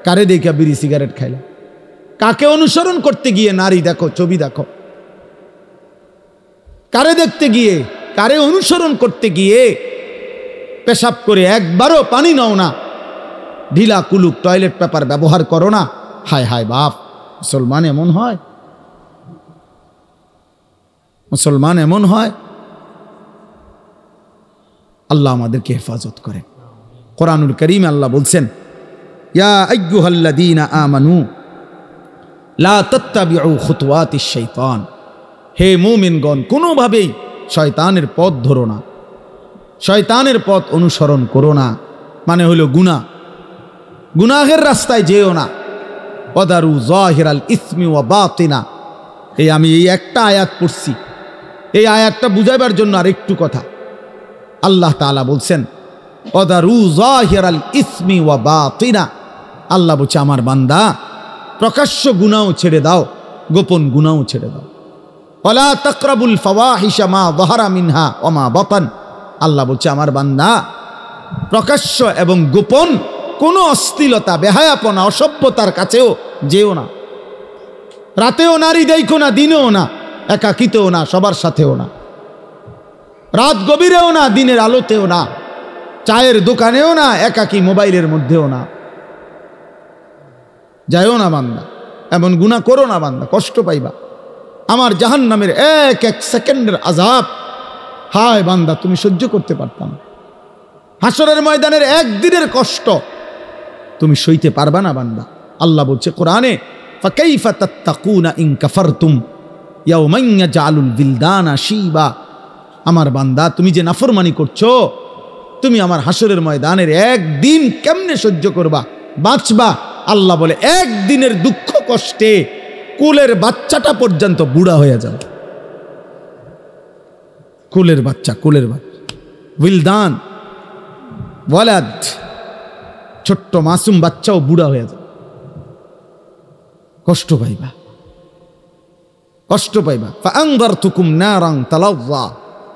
কারে দেখে বিড়ি সিগারেট খাইলা? কাকে অনুসরণ করতে গিয়ে নারী দেখো, ছবি দেখো? কারে দেখতে গিয়ে, কারে অনুসরণ করতে গিয়ে পেশাব করে একবারও পানি নাও না, ঢিলা কুলুক টয়লেট পেপার ব্যবহার করো না? হায় হায় বাপ, মুসলমান এমন হয়? মুসলমান এমন হয়? আল্লাহ আমাদেরকে হেফাজত করেন। কোরআনুল কারীমে আল্লাহ বলছেন, ইয়া আইয়ুহাল্লাযীনা আমানু লা তাত্তাবিউ খুতুওয়াতিশ শাইতান, হে মুমিনগণ কোনোভাবেই শয়তানের পথ ধরো না, শয়তানের পথ অনুসরণ করো না। মানে হলো গুনাহের রাস্তায় যেও না। ওয়াদারু যাহিরাল ইসমি ওয়া বাতিনা, আমি এই একটা আয়াত পড়ছি, এই আয়াতটা বুঝাইবার জন্য আর একটু কথা। আল্লাহ তাআলা বলছেন ওয়াদারু যাহিরাল ইসমি ওয়া বাতিনা, আল্লাহ বলছে আমার বান্দা প্রকাশ্য গুনাহ ছেড়ে দাও, গোপন গুনাহ ছেড়ে দাও। ওয়ালা তাকরাবুল ফাওয়াহিশা মা যাহারা মিনহা ওয়া মা বাতান, আল্লাহ বলছে আমার বান্দা প্রকাশ্য এবং গোপন কোনো অশ্লীলতা বেহায়াপনা অসভ্যতার কাছেও যেও না। রাতেও নারী দেখো না, দিনেও না, একাকিতেও না, সবার সাথেও না, রাত গভীরেও না, দিনের আলোতেও না, চায়ের দোকানেও না, একাকি মোবাইলের মধ্যেও না। যাইও না বান্দা, এমন গুনাহ করো না বান্দা, কষ্ট পাইবা। আমার জাহান্নামের এক এক সেকেন্ডের আযাব, হায় বান্দা তুমি সহ্য করতে পারতাম। হাসরের ময়দানের একদিনের কষ্ট তুমি সইতে পারবা না বান্দা। আল্লাহ বলছে কোরআনে, ফাকাইফা তাত্তাকুনা ইন কাফারতুম ইয়াওমান ইয়াজআলুল বিলদানা শিবা, আমার বান্দা তুমি যে নাফরমানি করছো, তুমি আমার হাসরের ময়দানের একদিন কেমনে সহ্য করবা, বাঁচবা? আল্লাহ বলে একদিনের দুঃখ কষ্টে কুলের বাচ্চাটা পর্যন্ত বুড়া হয়ে যাবে। কুলের বাচ্চা উইলদান ওয়ালাদ, ছোট্ট মাসুম বাচ্চাও বুড়া হয়ে যাবে। কষ্ট পাইবা, কষ্ট পাইবা। ফাআনযারতুকুম নারান তালাযযা,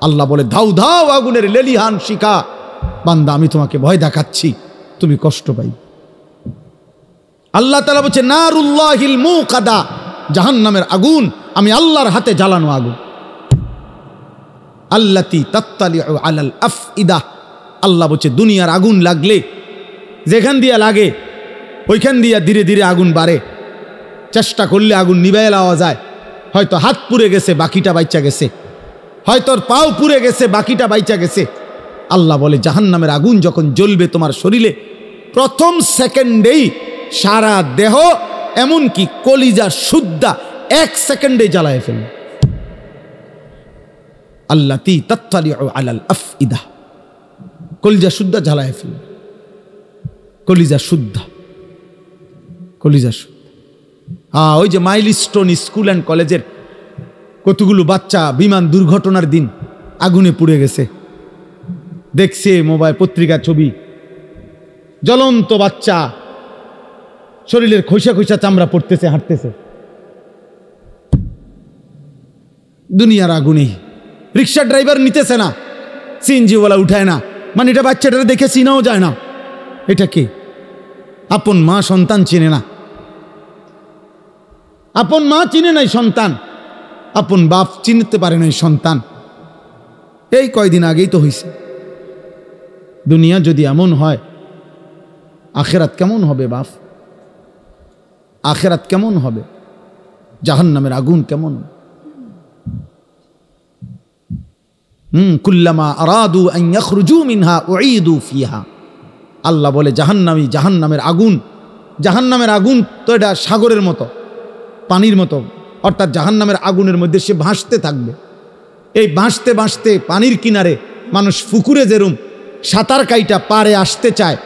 আল্লাহ বলে ধাউ ধাউ আগুনের লেলিহান শিখা, বান্দা আমি তোমাকে ভয় দেখাচ্ছি, তুমি কষ্ট পাইবা। আল্লাহ তাআলা বলছে নারুল্লাহিল মুকাদা, জাহান্নামের আগুন আমি আল্লাহর হাতে জ্বালানো আগুন। আল্লাতী তাত্তালিউ আলাল আফইদা, আল্লাহ বলছে দুনিয়ার আগুন লাগলে যেখান দিয়া লাগে ওইখান দিয়া ধীরে ধীরে আগুন বাড়ে, চেষ্টা করলে আগুন নিভাইয়া লাওয়া যায়। হয়তো হাত পুড়ে গেছে, বাকিটা বাইচা গেছে, হয়তো পাও পুড়ে গেছে, বাকিটা বাইচা গেছে। আল্লাহ বলে জাহান্নামের আগুন যখন জ্বলবে তোমার শরীরে, প্রথম সেকেন্ডেই সারা দেহ এমনকি কলিজা সুদ্ধা 1 সেকেন্ডে জ্বালায় ফেলবে। আল্লাতী তাত্তালিউ আলাল আফইদা, কলিজা শুদ্ধা জ্বালায় ফেলবে। কলিজা শুদ্ধা, কলিজা শুদ্ধা। ওই যে মাইলস্টোন স্কুল অ্যান্ড কলেজের কতগুলো বাচ্চা বিমান দুর্ঘটনার দিন আগুনে পুড়ে গেছে, দেখছে মোবাইল পত্রিকা ছবি, জ্বলন্ত বাচ্চা, শরীরের খোসা খোসা চামড়া পড়তেছে, হাঁটতেছে দুনিয়ার আগুনেই। রিক্সা ড্রাইভার নিতেছে না, সিএনজিওয়ালা উঠায় না, মানে এটা বাচ্চাটা দেখে চিনাও যায় না এটা কে। আপন মা সন্তান চিনে না, আপন মা চিনে নাই সন্তান, আপন বাপ চিনতে পারে নাই সন্তান। এই কয়দিন আগেই তো হয়েছে। দুনিয়া যদি এমন হয়, আখেরাত কেমন হবে বাপ? আখেরাত কেমন হবে? জাহান্নামের আগুন কেমন? কুল্লামা আরাদু আন ইয়াখরুজু মিনহা উঈদু ফিহা। আল্লাহ বলে জাহান্নামী, জাহান্নামের আগুন, জাহান্নামের আগুন তো এটা সাগরের মতো, পানির মতো, অর্থাৎ জাহান্নামের আগুনের মধ্যে সে ভাসতে থাকবে। এই ভাসতে ভাসতে পানির কিনারে মানুষ পুকুরে যেরম সাঁতার কাইটা পারে আসতে চায়,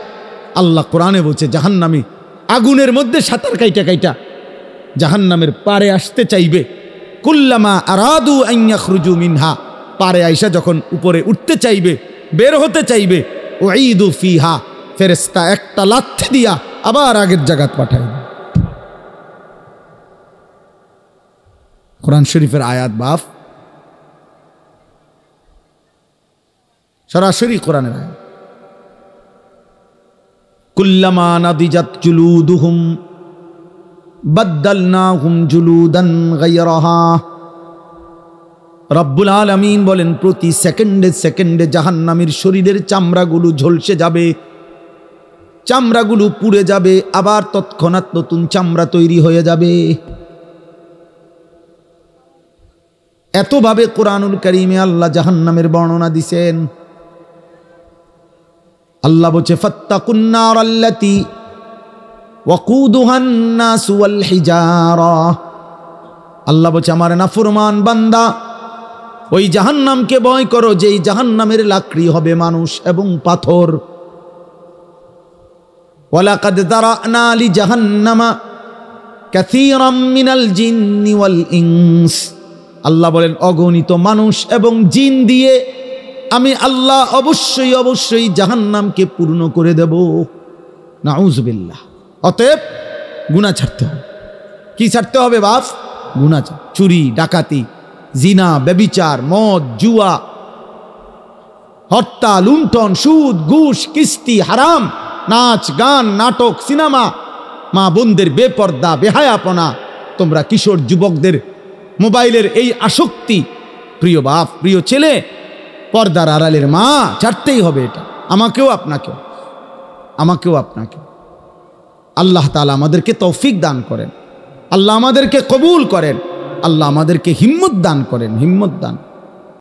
আল্লাহ কোরআনে বলছে জাহান্নামী আগুনের মধ্যে সাঁতার কাইটা কাইটা জাহান্নামের পারে আসতে চাইবে। কুল্লামা আরাদু আন ইয়াখরুজু মিনহা, পারে আইসা যখন উপরে উঠতে চাইবে, বের হতে চাইবে, উঈদু ফিহা, ফেরেশতা একটা লাথি দিয়া আবার আগের জায়গায় পাঠাইবে। কোরআন শরীফের আয়াত বাপ, সরাসরি কোরআনের আয়াত। কুল্লামা নাদিজাত জুলুদুহুম বাদদালনাহুম জুলুদান গায়রাহা। রব্বুল আলামিন বলেন প্রতি সেকেন্ডে সেকেন্ডে জাহান্নামীর শরীরের চামড়াগুলো ঝলসে যাবে, চামড়াগুলো পুড়ে যাবে, আবার তৎক্ষণাৎ নতুন চামড়া তৈরি হয়ে যাবে। এতভাবে কোরআনুল কারীমে আল্লাহ জাহান্নামের বর্ণনা দিছেন। আল্লাহ বলছে ফাত্তাকুন নারাল্লাতী ওয়াকুদুহান নাসু ওয়াল হিজারা। আল্লাহ বলছে আমার নাফরমান বান্দা, ওই জাহান্নামকে ভয় করো যেই জাহান্নামের লাকড়ি হবে মানুষ এবং পাথর। ওয়ালাকাদ যারানা লিজাহান্নামা কাসীরাম মিনাল জিন্নি ওয়াল ইনস। আল্লাহ বলেন অগণিত মানুষ এবং জিন দিয়ে আমি আল্লাহ অবশ্যই অবশ্যই জাহান্নামকে পূর্ণ করে দেব। নাউযুবিল্লাহ। অতএব গুনাহ ছাড়তে হবে। কি ছাড়তে হবে বাপ? গুনাহ, চুরি, ডাকাতি, জিনা, ব্যভিচার, মদ, জুয়া, হত্যা, লুণ্ঠন, সুদ, ঘুষ, কিস্তি, হারাম, নাচ, গান, নাটক, সিনেমা, মা বোনদের বেপর্দা, বেহায়াপনা, তোমরা কিশোর যুবকদের মোবাইলের এই আসক্তি, প্রিয় বাপ, প্রিয় ছেলে, পর্দার আড়ালের মা, ছাড়তেই হবে এটা। আমাকেও আপনাকেও, আমাকেও আপনাকে। আল্লাহ তাআলা আমাদেরকে তৌফিক দান করেন, আল্লাহ আমাদেরকে কবুল করেন, আল্লাহ আমাদেরকে হিম্মত দান করেন, হিম্মত দান।